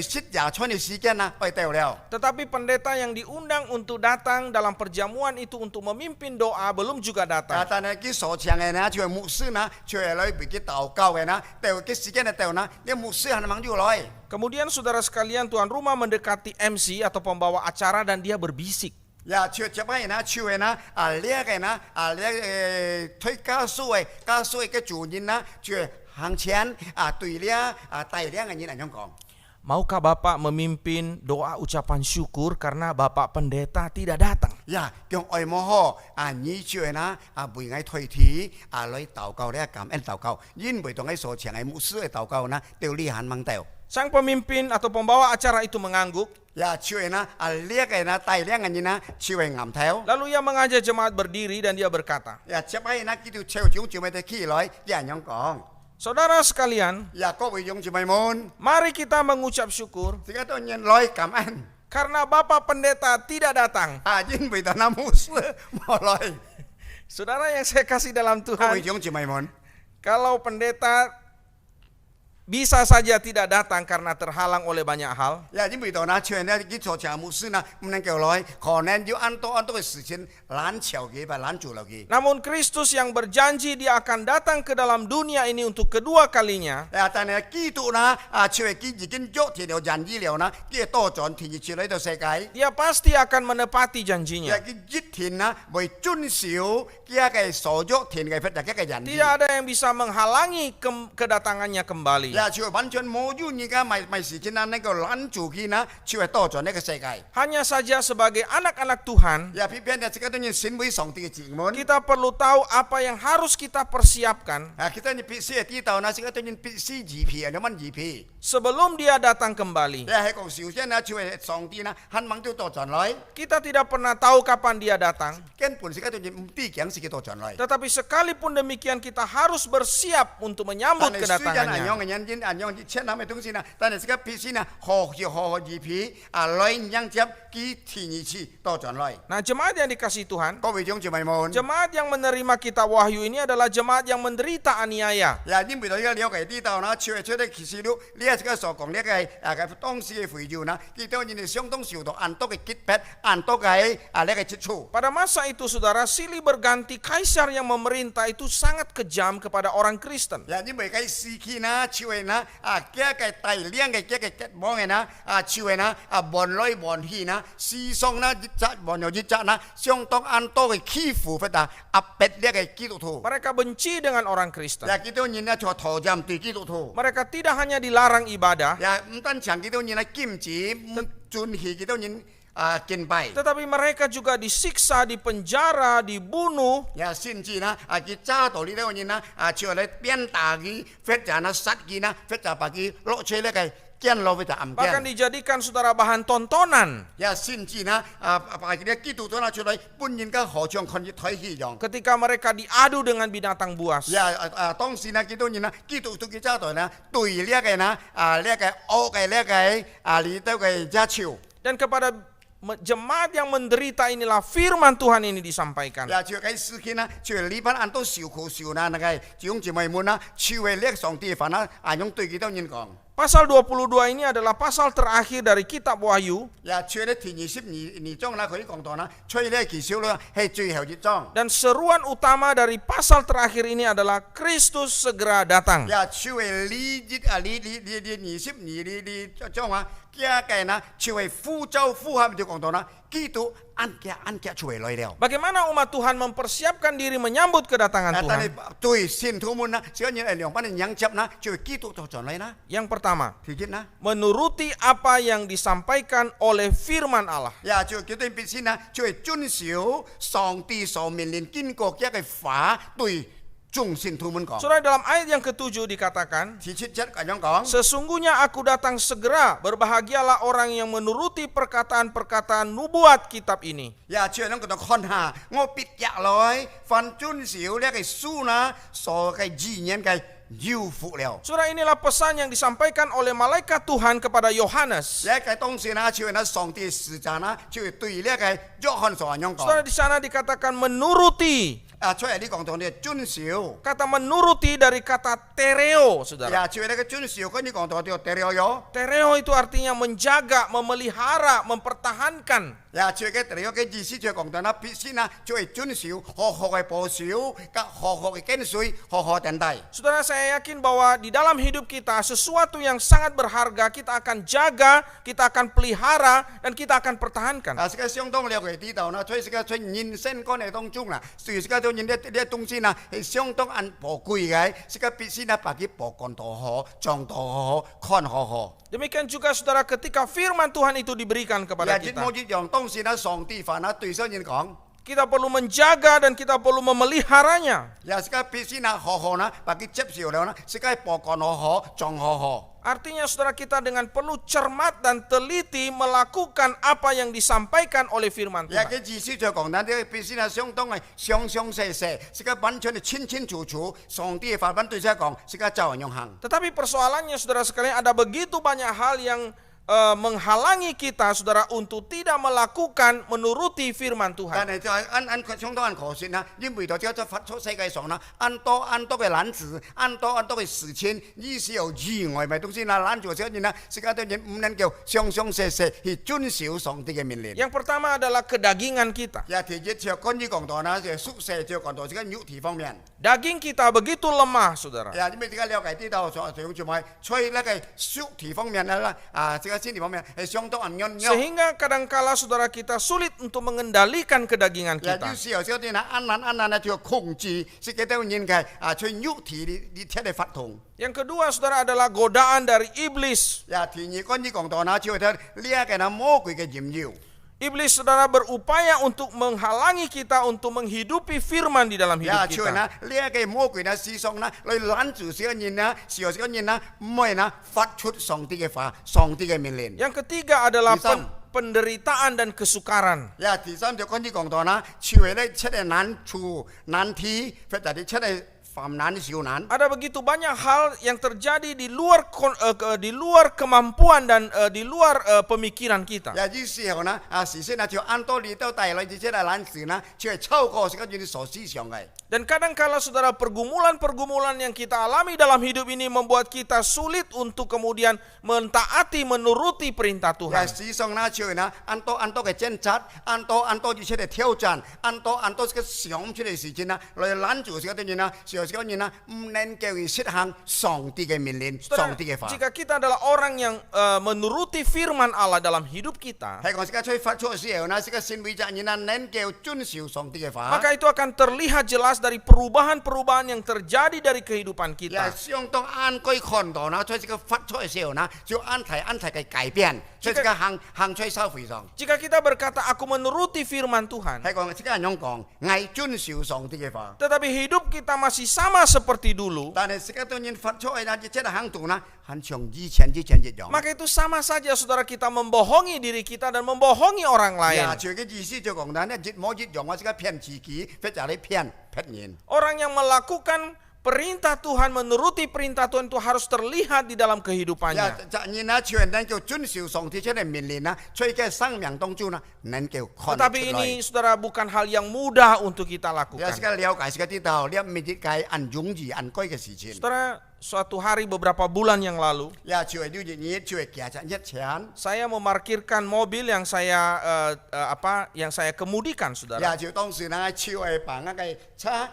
食廿春嘅時間呢，到了。 tetapi pendeta yang diundang untuk datang dalam perjamuan itu untuk memimpin doa belum juga datang. 但係佢所請嘅呢，就係牧師呢，就係來俾佢禱告嘅呢，到嘅時間呢到呢，啲牧師係忙住來。 Kemudian saudara sekalian, tuan rumah mendekati MC atau pembawa acara dan dia berbisik. 呀，就接班人呢，就係呢，呢個呢，呢推教書嘅主人呢，就行前對了帶領嘅人嚟講。 Maukah Bapak memimpin doa ucapan syukur karena Bapak pendeta tidak datang? 呀，用愛慕好你就係呢為我推提來禱告咧，感恩禱告，因為同我所請嘅牧師嘅禱告呢，都厲害猛掉。 Sang pemimpin atau pembawa acara itu mengangguk. 呀，就係呢呢個呢帶領嘅人呢，就係啱頭。 Lalu ia mengajak jemaat berdiri dan dia berkata, 呀，接班人呢，佢就朝長就咪得起來，人樣講。 Saudara sekalian, 呀，各位弟兄姊妹們， mari kita mengucap syukur 而家都人來感恩。 karena Bapak pendeta tidak datang. 因為到那牧師冇來。 Saudara yang saya kasih dalam 各位 Tuhan, 弟兄姊妹們， kalau pendeta bisa saja tidak datang karena terhalang oleh banyak hal. 因为到那全呢，去做假牧师呢，唔能夠來，可能要按多嘅事情攔橋嘅，把攔住了嘅。 Namun Kristus yang berjanji dia akan datang ke dalam dunia ini untuk kedua kalinya, 但係基督呢，就係已經約定了人意了呢，佢多轉天出嚟到世界， dia pasti akan menepati janjinya. 佢一天呢，為遵守佢嘅所約天嘅法律嘅人意。 Tidak ada yang bisa menghalangi kedatangannya kembali. 就完全冇用而家咪時間呢，能夠攔住佢呢，就係多轉呢個世界。 Hanya saja sebagai anak-anak Tuhan, 偏偏呢，這個都要先為上帝嘅子民。 kita perlu tahu apa yang harus kita persiapkan kita ni PC di tahun nasi kita ni PC GP, ada man GP. sebelum dia datang kembali. Ya, hai kong siu jen na cuy song di na han mang tu to jan lai. Kita tidak pernah tahu kapan dia datang. Ken pun sih kita ni mesti kiang sih kita jan lai. Tetapi sekalipun demikian kita harus bersiap untuk menyambut kedatangannya. Anyong nyen anyong di chen nama tu sih na. Tapi sekarang PC na ho GP, lai yang tiap ki tinggi si to jan lai. Nah, jemaat yang dikasihi Tuhan, Kau bijong cuma mon. jemaat yang menerima kitab Wahyu ini adalah jemaat yang menderita aniaya. Ya, ni betul ya lihat di tahun na cuy de kisi lu lihat sekarang sokong lihat kayak tong si video na kita ni siang tong siu to antok kitpet antok lihat cicu. Pada masa itu, saudara, silih berganti kaisar yang memerintah itu sangat kejam kepada orang Kristen. Ya, ni mereka siki na cuy na kia kayak tai liang kayak bong na cuy na bon loi bon hi na si song na jat bon yo jat na siang tong antok kifu pada apet lihat kayak gitu tu. Mereka benci dengan orang Kristen. Ya, kita ni na cuma thau jam tu gitu tu. Mereka tidak hanya dilarang ibadah, Ya, entan chang kita ni na kimchi jun hi kita ni kin bai. tetapi mereka juga disiksa, dipenjara, dibunuh. Ya, sin chi na kita tu lihat ni na cuy le pian tagi fet jana sat gina fet pagi lo cuy le kayak kian lo kita am Bahkan kian. dijadikan saudara bahan tontonan. Ya, sin chi na pagi dia gitu tu na cuy le pun yin ka ho chong kon thoi hi yong. Ketika mereka diadu dengan binatang buas. Ya, tong si na kita ni na gitu tu kita tu na tui lihat kayak na lihat kayak lihat kayak li tu kayak jaciu. Dan kepada jemaat yang menderita inilah firman Tuhan ini disampaikan. Ya, cuy kayak sih na cuy liban anto siu ku siu na kayak cium cuma mun na cuy lihat song ti fa na anyong tui kita nyin kong. Pasal 22 ini adalah pasal terakhir dari kitab Wahyu. Ya, cuy le ti 20章啦，佢講到啦，吹咧其少啦，係最後一章。 Dan seruan utama dari pasal terakhir ini adalah Kristus segera datang. 呀，吹呢啲20章啊，家計啦，吹呼召呼喊就講到啦，基督按家吹來了。 Bagaimana umat Tuhan mempersiapkan diri menyambut kedatangan 但 Tuhan? 係對信徒們啦，只要你係兩班人養接啦，就基督就上嚟啦， Yang pertama, 提前啦。 menuruti apa yang disampaikan oleh firman Allah. 呀，就叫對必先啦，就係遵守上帝所命令經過嘅法對眾信徒們講。 Saudara, dalam ayat yang ke-7 dikatakan, 提出咁樣講。 sesungguhnya aku datang segera, berbahagialah orang yang menuruti perkataan-perkataan nubuat kitab ini. 呀，最能夠到看下，我必日來凡遵守呢個書呢，所嘅字眼嘅要服了。 Saudara, inilah pesan yang disampaikan oleh malaikat Tuhan kepada Yohanes. 呢個當時呢，就係呢上帝使者呢，就係對呢個約翰所樣 Saudara, 講。 di sana dikatakan menuruti. 出嚟呢講到呢遵守。 Kata menuruti dari kata tereo, saudara. 呀，就係呢個遵守，跟住講到呢個第二樣。 Tereo itu artinya menjaga, memelihara, mempertahankan. 呀，就係第二個意思就係講到呢，必須呢就係遵守，好好嘅保守，好好嘅跟隨，好好等待。 Saudara, saya yakin bahwa di dalam hidup kita sesuatu yang sangat berharga kita akan jaga, kita akan pelihara, dan kita akan pertahankan. 啊，這個相當了解知道呢，所以這個在人生觀念當中啦，所以這個對人啲東西呢係相當按寶貴嘅，這個必須呢把佢保管到好，裝到好，看好好。 Demikian juga saudara ketika firman Tuhan itu diberikan 呀， kepada 節 kita. 目一樣，當時呢上帝法呢對上人講， Kita perlu menjaga dan kita perlu memeliharanya. 呀，這個必須呢好好呢把佢接受了呢，這個保管好好，裝好好。 Artinya saudara kita dengan perlu cermat dan teliti melakukan apa yang disampaikan oleh firman 呀， Tuhan. 佢意思就講呢啲必須呢相當係詳詳細細，這個完全係清清楚楚，上帝嘅法文對佢講，這個照樣行。 Tetapi persoalannya saudara sekalian ada begitu banyak hal yang menghalangi kita, saudara, untuk tidak melakukan menuruti firman 但 Tuhan. 係就係佢相當可惜啦，因為到這個發出世界上啦，按多嘅攔子，按多嘅事情，呢時候意外咪東西啦，攔住咗呢，世界都人唔能夠相實去遵守上帝嘅命令。 Yang pertama adalah kedagingan kita. 也第一就關於講到啦，就宿舍就講到這個肉體方面。 Daging kita begitu lemah, saudara. 呀，因為大家了解呢度上就係，所以呢個肉體方面啦，這個身體方面係相當暗暗。 Sehingga kadangkala saudara kita sulit untuk mengendalikan kedagingan 呀， kita. 有時候啲呢，暗就控制，是幾多人嘅所以肉體你聽嚟發痛。 Yang kedua, saudara, adalah godaan dari iblis. 呀，第二關於講到呢，就係呢一個呢魔鬼嘅淫擾。 Iblis, saudara, berupaya untuk menghalangi kita untuk menghidupi firman di dalam 呀， hidup 就係 kita. 呢一個魔鬼呢思想呢，嚟攔住小人呢，時候小人呢唔係呢發出上帝嘅話，上帝嘅命令。 Yang ketiga adalah Lisan. penderitaan dan kesukaran. 呀，第三就關於講到呢，就係呢出嚟難處難題，或者啲出嚟煩難小難。 Ada begitu banyak hal yang terjadi di luar kemampuan dan di luar pemikiran kita. 呀，於是後呢，時時呢就按多你都帶來啲出嚟難事呢，就係超過嗰啲所思想嘅。 Dan kadangkala, saudara, pergumulan-pergumulan yang kita alami dalam hidup ini membuat kita sulit untuk kemudian mentaati, menuruti perintah 呀， Tuhan. 時常呢就係呢，按多嘅掙扎，按多啲出嚟挑戰，按多個想出嚟事情呢，嚟攔住嗰啲人呢，時候嗰啲人呢唔能夠實行上帝嘅命令， Saudara, 上帝嘅法。 jika kita adalah orang yang menuruti firman Allah dalam hidup kita, 係講而家出去發出嘅時候呢，呢個信為責任呢能夠遵守上帝嘅法。 maka itu akan terlihat jelas dari perubahan-perubahan yang terjadi dari kehidupan 呀， kita. 相當按佢看到呢，在這個發出嘅時候呢，就按題嘅改變，在這個行出社會上。 Jika kita berkata, aku menuruti firman Tuhan, 係講而家人講，愛遵守上帝嘅法。 tetapi hidup kita masih sama seperti dulu, 但係而家當然發出嚟呢，即係行動呢，很像以前一樣。 maka itu sama saja, saudara, kita membohongi diri kita dan membohongi orang lain. 呀，就嘅意思就講呢，越摸越用，我而家騙自己，或者你騙人。 Orang yang melakukan perintah Tuhan, menuruti perintah Tuhan itu harus terlihat di dalam 呀， kehidupannya. 責任呢，就係能夠遵守上帝出嚟命令呢，在嘅生命當中呢，能夠看得 Tetapi 出來。 ini, saudara, bukan hal yang mudah untuk kita 呀，而 lakukan. 家了解而家啲道，你唔知解按容易按該嘅事情。 Saudara, suatu hari beberapa bulan yang lalu, 呀，就係呢樣嘢，就係其實一錢。 saya memarkirkan mobil yang saya kemudikan, saudara. 呀，就當時呢，就係把那個車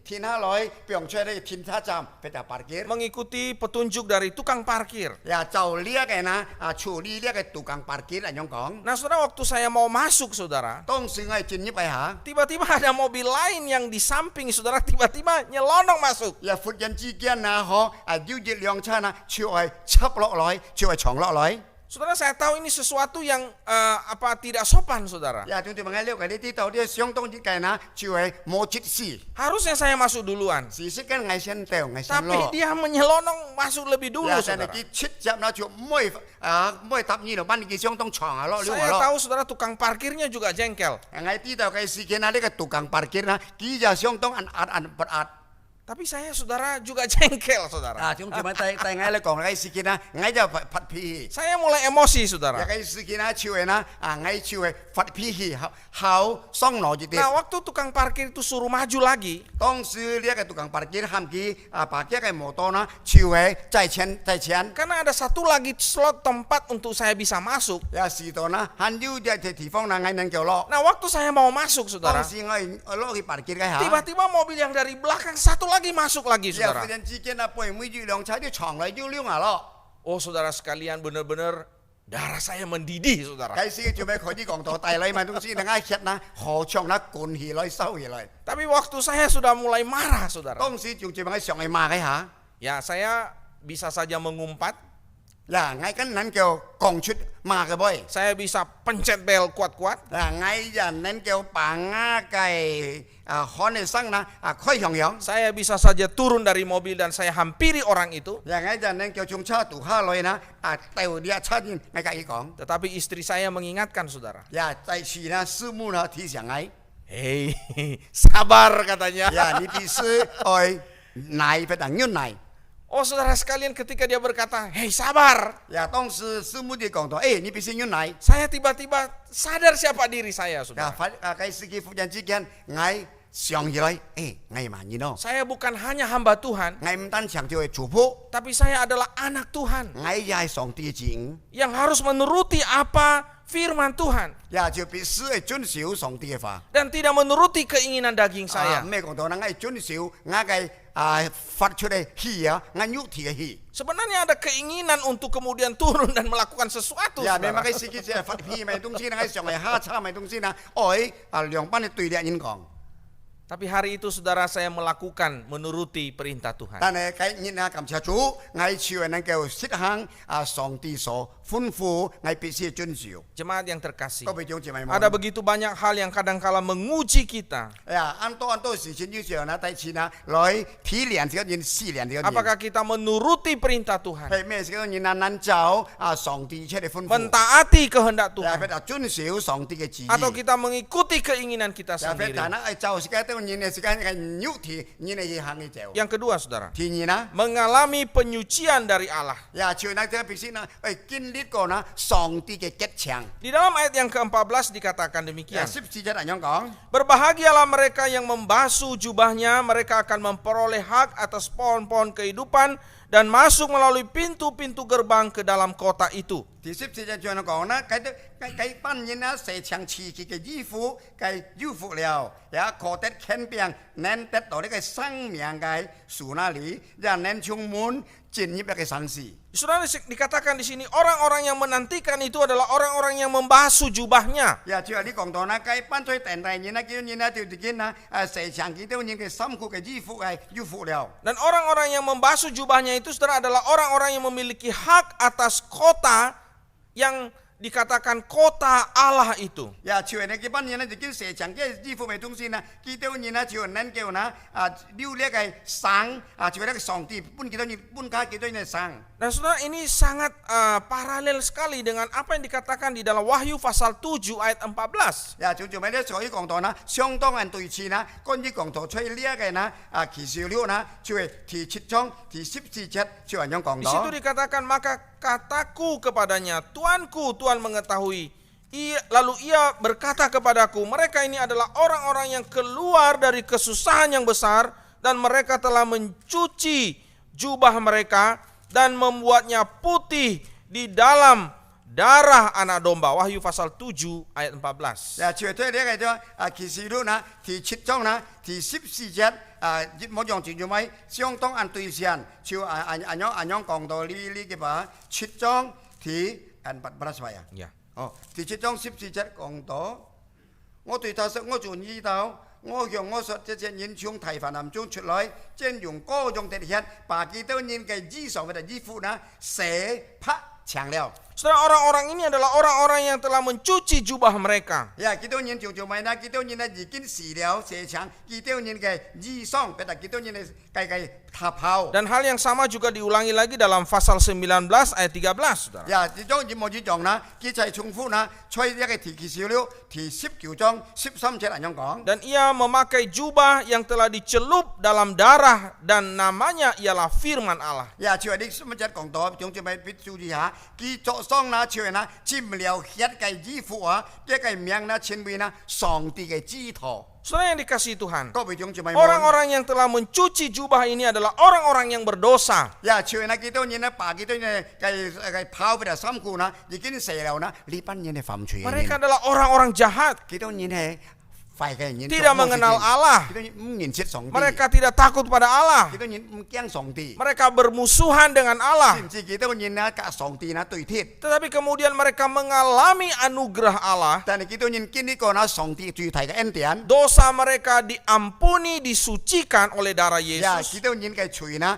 停下來，並且呢停車站俾佢 parkir。 Mengikuti petunjuk dari tukang parkir. 呀，就呢一個呢，處理呢一個tukang parkir咁樣講。 Nah, saudara, waktu saya mau masuk, saudara, 當時我係進入去下， tiba-tiba ada mobil lain yang di samping, saudara, tiba-tiba nyelonong masuk. 呀，忽然之間呢，要熱輛車呢，就係插落來，就係闖落來。 Saudara, saya tahu ini sesuatu yang tidak sopan, saudara. 呀，總之問我了解呢啲道理相當之計呢，就係冇節事。 Harusnya saya masuk duluan, 事實跟我先掉，我先 tapi 攞。 dia menyelonong masuk lebih dulu, 呀，但 saudara. 係啲出入呢就唔可以搭呢度班嘅相當長啊咯， Saya tahu, saudara, tukang parkirnya juga jengkel. 我知道嘅事件呢，呢個tukang parkir呢，佢就相當berat。 Tapi saya, saudara, juga jengkel, saudara. 總之問但我咧講嘅事件呢，我就發脾氣。 Saya mulai emosi, 呀， saudara. 嘅事件呢，就係呢，我就係發脾氣，好傷腦一啲。 Nah, waktu tukang parkir itu suruh maju lagi, 當時呢一個tukang parkir喊佢parkir嘅摩托呢，就係在前。 karena ada satu lagi slot tempat untuk saya bisa masuk. 呀，時到呢，還有一啲地方呢，我能夠攞。 Nah, waktu saya mau masuk, 當 saudara, 時我攞去 parkir 嘅下。 tiba-tiba mobil yang dari belakang satu lagi masuk lagi, 呀， saudara. 忽然之間呢，背每住輛車啲床嚟溜溜下咯。 Oh, saudara sekalian, benar-benar darah saya mendidih, saudara. 開始做咩佢啲講到大禮嘛，總之等下吃呢，何長呢灌起來收起來。 Tapi waktu saya sudah mulai marah, saudara. 當時仲做咩上去罵佢下？ Ya, saya bisa saja mengumpat, 嗱，我跟能夠講出罵嘅boy。 saya bisa pencet bel kuat-kuat, 嗱，我人能夠把我嘅看嘅聲呢開響響。 saya bisa saja turun dari mobil dan saya hampiri orang itu. 嗱，我人能夠從車度下來呢掉啲車先，我介意講。 Tetapi istri saya mengingatkan, saudara. 呀，第次呢，師母呢提醒我， Hei, sabar katanya. 呀，你必須愛奶不能忍耐。Oh saudara sekalian, ketika dia berkata, hei sabar, 呀，当时师母就讲到，哎，你必须要来。 saya tiba-tiba sadar siapa diri saya, 呀， saudara. 该司机忽然之間，我想起來，哎，我萬言咯， Saya bukan hanya hamba Tuhan, 我唔單強調係祝福， tapi saya adalah anak Tuhan 我也係上帝嘅子女， yang harus menuruti apa firman Tuhan 也就必須係遵守上帝嘅話。 dan tidak menuruti keinginan daging 啊， saya. 咩講到呢？我係遵守我嘅發出嚟氣啊，我肉體嘅氣。 Sebenarnya ada keinginan untuk kemudian turun dan melakukan sesuatu. 呀，明 saudara. 白嘅司機即係發氣咪東西啦，我上嚟下叉咪東西啦，愛兩班嘅對立人講。 Tapi hari itu saudara saya melakukan menuruti perintah Tuhan. 但係計日啊，感謝主，我朝能夠實行上帝所吩咐，我必須遵守。 Jemaat yang terkasih, 各位弟兄姊妹們， ada begitu banyak hal yang kadang-kala menguji kita. 呀，按多事情要上啦，第次啦，來體驗這個人，試驗這個人。 Apakah kita menuruti perintah Tuhan, 係咩？這個人能走上帝出嚟吩咐， mentaati kehendak 呀， Tuhan, 佢遵守上帝嘅旨意。 atau kita mengikuti keinginan kita 呀，佢 sendiri? 但係就時間都人嘅時間係肉體，人嘅行嘅走。 Yang kedua saudara, 第二啦， mengalami penyucian dari Allah. 呀，朝那這必須呢，經歷過呢上帝嘅結強。 Di dalam ayat yang ke-14 dikatakan 呀， demikian. 14節咁樣講。 Berbahagialah mereka yang membasuh jubahnya, mereka akan memperoleh hak atas pohon-pohon kehidupan dan masuk melalui pintu-pintu gerbang ke dalam kota itu. 第14節就咁講啦，佢班人啊，射牆刺激嘅衣服，佢衣服了，也可得肯病，能得到呢個生命嘅樹那裡，讓能充滿進入一個城市。 Saudara, dikatakan di sini orang-orang yang menantikan itu adalah orang-orang yang membasuh jubahnya. 呀，就係你講到啦，佢班出訂大人啊，叫人啊，條件啊，射牆幾多人嘅辛苦嘅衣服係衣服了。 Dan orang-orang yang membasuh jubahnya itu saudara adalah orang-orang yang memiliki hak atas kota yang dikatakan kota Allah itu. 呀，就係你幾班人啊，就叫射牆嘅衣服咪東西啦，幾多人啊，就能叫嗱溜呢個省就係呢個上帝搬幾多人搬家幾多人省。 Nah saudara, ini sangat paralel sekali dengan apa yang dikatakan di dalam Wahyu pasal 7 ayat 14. 呀，就做咩咧？所以講到啦，相當人對峙啦，關於講到出呢一個啦，其實了啦，就係第7章第14節就係咁講 Di situ 到。 dikatakan, maka kataku kepadanya, Tuanku, Tuhan mengetahui. Lalu ia berkata kepadaku, mereka ini adalah orang-orang yang keluar dari kesusahan yang besar dan mereka telah mencuci jubah mereka dan membuatnya putih di dalam darah anak domba. Wahyu pasal 7 ayat 14. 呀，就係睇呢個咗其實了啦，第7章啦，第14節冇用住做咩？相當人對象就樣講到呢個話7章第14位啊。 Ya. 哦，第7章14節講到，我對他說：我就知道，我向我說這些人從提凡林中出來，正用各種的血，把幾多人嘅衣裳或者衣服呢，洗拍牆了。 Saudara, orang-orang ini adalah orang-orang yang telah mencuci jubah mereka. 呀，幾多人就做咩呢？幾多人呢已經洗了洗牆，幾多人嘅衣裳，或者幾多人嘅計塔泡。 Dan hal yang sama juga diulangi lagi dalam pasal 19 ayat 13, saudara. 呀，呢種業務之狀啦，佢就係重複啦，吹一個提示了，第19章13節咁樣講。 Dan ia memakai jubah yang telah dicelup dalam darah dan namanya ialah firman Allah. 呀，就係你乜嘢講到，仲要咪必注意下，佢作喪啦，就係啦，沾了血嘅衣服啊，一個名啦，成為啦上帝嘅指頭。 Saudara yang dikasihi Tuhan, 各位仲要咪 orang-orang yang telah mencuci jubah ini adalah orang-orang yang berdosa. 呀，就係啦，幾多人咧，把幾多人嘅跑俾人辛苦啦，已經死了啦，呢班人係犯罪嘅人。 Mereka adalah orang-orang jahat, 幾多人係壞嘅人， tidak mengenal Allah. 幾多人唔認識上帝， Mereka tidak takut pada Allah. 幾多人唔驚上帝， Mereka bermusuhan dengan Allah. 甚至幾多人啊，隔上帝啊對鐵。 Tetapi kemudian mereka mengalami anugerah Allah. 但係幾多人經歷過啦上帝最大嘅恩典， Dosa mereka diampuni, disucikan oleh darah 呀， Yesus. 幾多人嘅罪啦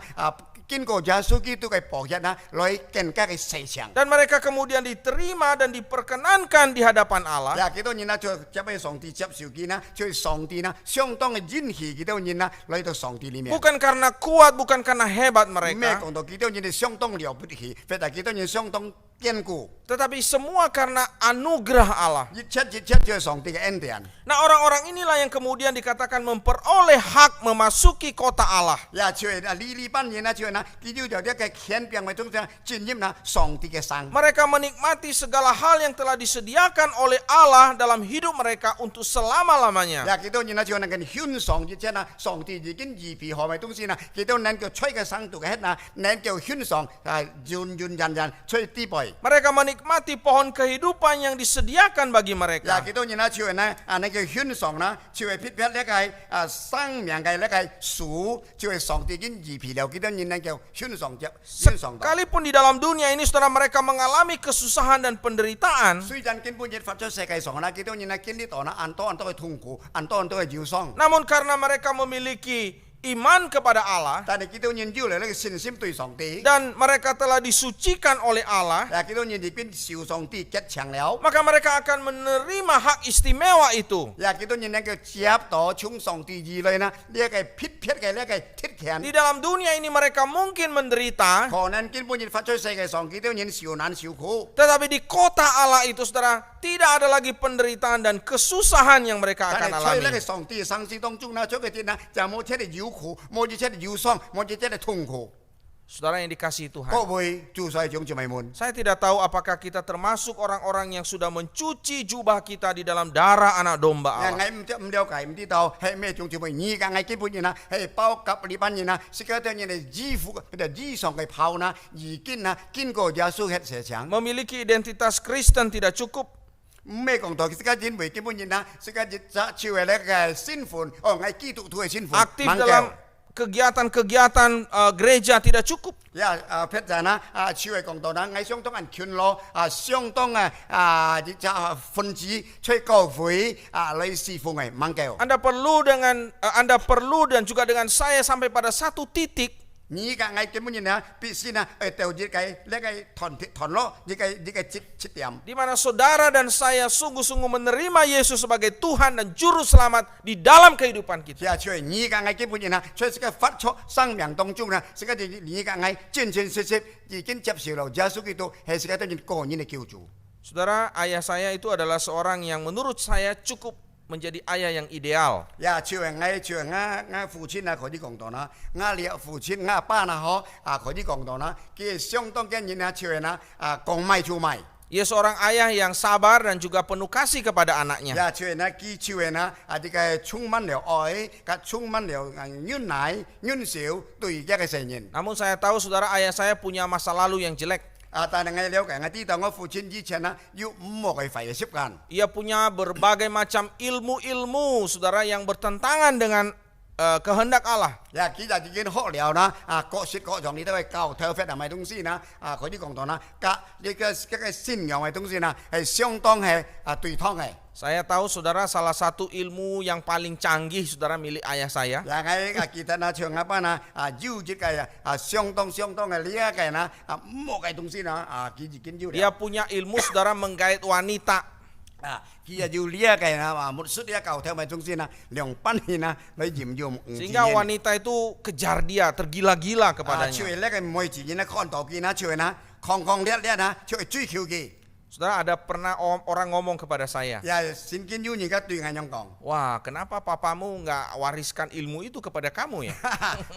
經過耶穌基督嘅寶血啦，來更加嘅洗淨。 Dan mereka kemudian diterima dan diperkenankan di hadapan Allah. 呀，幾多人啦，就接俾上帝接受見啦，就上帝啦，相當嘅恩賜幾多人啦，來到上帝裏面。 Bukan karena kuat, bukan karena hebat 咩 mereka. 講到幾多人係相當了不起，或者幾多人相當堅固， tetapi semua karena anugerah Allah. 一切就係上帝嘅恩典。 Nah, orang-orang inilah yang kemudian dikatakan memperoleh hak memasuki kota Allah. 呀，就係呢班人啊，就係嗱，佢要就一個權柄嘅中間進入嗱上帝嘅山。 Mereka menikmati segala hal yang telah disediakan oleh Allah dalam hidup mereka untuk selama-lamanya. 呀，幾多人啊，就係能夠獻上一切嗱，上帝已經預備好嘅東西嗱，幾多能夠吹嘅生度嘅嗱，能夠獻上遠人吹啲輩。 Mereka menikmati pohon kehidupan yang disediakan bagi 呀， mereka. 幾多人啊，就係嗱能夠獻上嗱，就係撇呢個生命嘅呢個樹，就係上帝已經預備了，幾多人能夠獻上到。 Sekalipun di dalam dunia ini saudara mereka mengalami kesusahan dan penderitaan, 雖然根本亦發咗世界上啦，幾多人啊經歷到啦，很多嘅痛苦，很多嘅憂傷。 namun karena mereka memiliki iman kepada Allah 但係幾多人要嚟呢個信心對上帝， dan mereka telah disucikan oleh Allah, 幾多人已經受上帝結強了， maka mereka akan menerima hak istimewa itu. 幾多人能夠接到從上帝而來呢？呢一個撇嘅呢一個鐵強， Di dalam dunia ini mereka mungkin menderita, 可能根本亦發出世界上幾多人受難受苦， tetapi di kota Allah itu saudara tidak ada lagi penderitaan dan kesusahan yang mereka 但 akan 係在呢個 alami. 上帝嘅生死當中呢，出嘅啲呢就冇出嚟憂苦，冇出嚟憂傷，冇出嚟痛苦。 Saudara yang dikasihi Tuhan, 各位主在眾姊妹們， saya tidak tahu apakah kita termasuk orang-orang yang sudah mencuci jubah kita di dalam darah anak domba 呀 Allah. 唔了解唔知道係咩眾姊妹，而家基本人啊係包及呢班人啊，識得人哋衣服嘅衣上嘅泡呢，已經啊經過耶穌嘅射場。 Memiliki identitas Kristen tidak cukup. 咩講到識得認為基本人啊，識得超越呢個身份，係基督徒嘅身份。 Aktif dalam kegiatan-kegiatan gereja tidak cukup. 呀撇就係啦，超越講到啦，係相當人權咯，相當分子出教會嚟侍奉嘅mang keo。 Anda perlu dan juga dengan saya sampai pada satu titik 而家係基本人啊，必須呢掉呢個團咯，呢個節點。 di mana saudara dan saya sungguh-sungguh menerima Yesus sebagai Tuhan dan Juru Selamat di dalam kehidupan kita. 而家係基本人啊，在這個發出生命當中呢，這個而家係真真實實已經接受了耶穌基督係這個當然個人嘅救主。 Saudara, ayah saya itu adalah seorang yang menurut saya cukup menjadi ayah yang ideal. 呀，像我父親啊，佢啲講到啦，我哋父親我爸啊，佢啲講到啦，佢相當嘅人啊，像講賣就賣。 Ia seorang ayah yang sabar dan juga penuh kasih kepada anaknya. 呀，像佢像呢個充滿了愛，充滿了恩愛、恩少對一個成人。 Namun saya tahu saudara ayah saya punya masa lalu yang jelek. 但係我了解，我知道我父親以前呢，有冇嘅壞嘅習慣。 Ia punya berbagai macam ilmu-ilmu saudara yang bertentangan dengan kehendak Allah. 呀，佢就已經學了啦，各式各樣你都係教頭髮係咪東西呢？佢啲講到啦，呢個信仰嘅東西呢，係相當係對抗嘅。 Saya tahu saudara salah satu ilmu yang paling canggih saudara milik ayah saya. 呀，我記得呢，像一班要這個相當嘅呢一個呢，冇嘅東西呢，佢已經要了。 Dia punya ilmu saudara menggait wanita. 佢又要呢一個呢，沒識呢一教頭咪東西呢，兩班人呢，嚟佔用。 Sehingga wanita itu kejar dia, tergila-gila 就 kepadanya. 係呢個每自己呢看到佢呢，就係呢狂烈呢，就係追求佢。 Saudara, ada pernah orang ngomong kepada saya, 呀，聖經有而家對我咁講。 wah kenapa papamu nggak wariskan ilmu itu kepada kamu ya?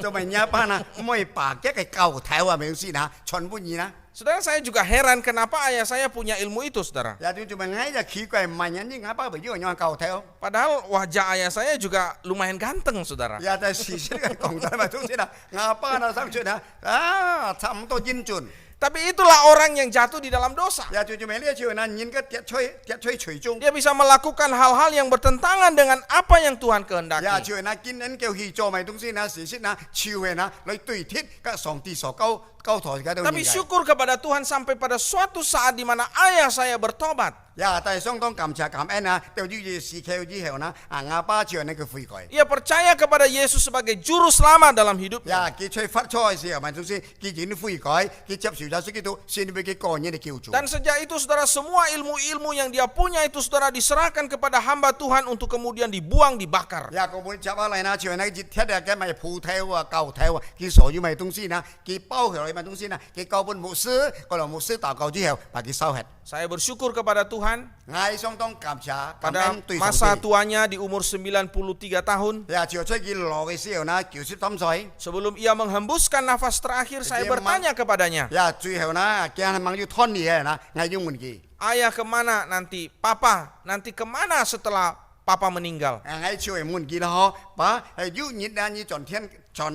做咪一班啊，唔可以白嘅教頭啊，咪先嚇，全部嘢啦。 Saudara, saya juga heran kenapa ayah saya punya ilmu itu saudara. 有啲做咪嗌就奇怪，唔係人啲啱包為咗用教頭。 Padahal wajah ayah saya juga lumayan ganteng saudara. 有就事實嘅講咗咪都先啦，啱班啊生出啊，差唔多英俊。 Tapi itulah orang yang jatuh di dalam dosa. 有做咪呢一條人應該跌吹隨中。 Dia bisa melakukan hal-hal yang bertentangan dengan apa yang Tuhan 有 kehendaki. 條人見人叫去做咪東西啦，事實啦，超嘅啦，嚟對貼跟上帝所交託嘅都 Tapi syukur kepada Tuhan sampai pada suatu saat di mana ayah saya bertobat. 呀，但係相當感謝感恩啊！到呢個時期之後呢，亞巴就呢個悔改。 Ia percaya kepada Yesus sebagai juru selamat dalam hidupnya. 呀，佢出發錯嘅時候，咪總之佢已悔改，佢接受咗基督，先俾佢個人嘅救主。 Dan sejak itu saudara, semua ilmu-ilmu yang dia punya itu saudara diserahkan kepada hamba Tuhan untuk kemudian dibuang, dibakar. 呀，個本接下嚟呢，就係呢啲鐵嘅咪鋪頭啊、舊頭啊，佢所有咪東西呢，佢包起來咪東西呢，佢交本牧師，個老牧師禱告之後，把佢收起。 Saya bersyukur kepada Tuhan 我相當感謝感 pada 恩對上 masa 帝。 tuanya di umur 93 tahun. 呀，就出佢落嘅時候呢，93歲。 Sebelum ia menghembuskan nafas terakhir, saya Dia bertanya kepadanya, 呀，最後呢，驚係掹要吞嘢啦，我要問佢。 ayah kemana nanti? Papa, nanti kemana setelah papa meninggal? 我就會問佢啦，嗬，爸，要你呢，你昨天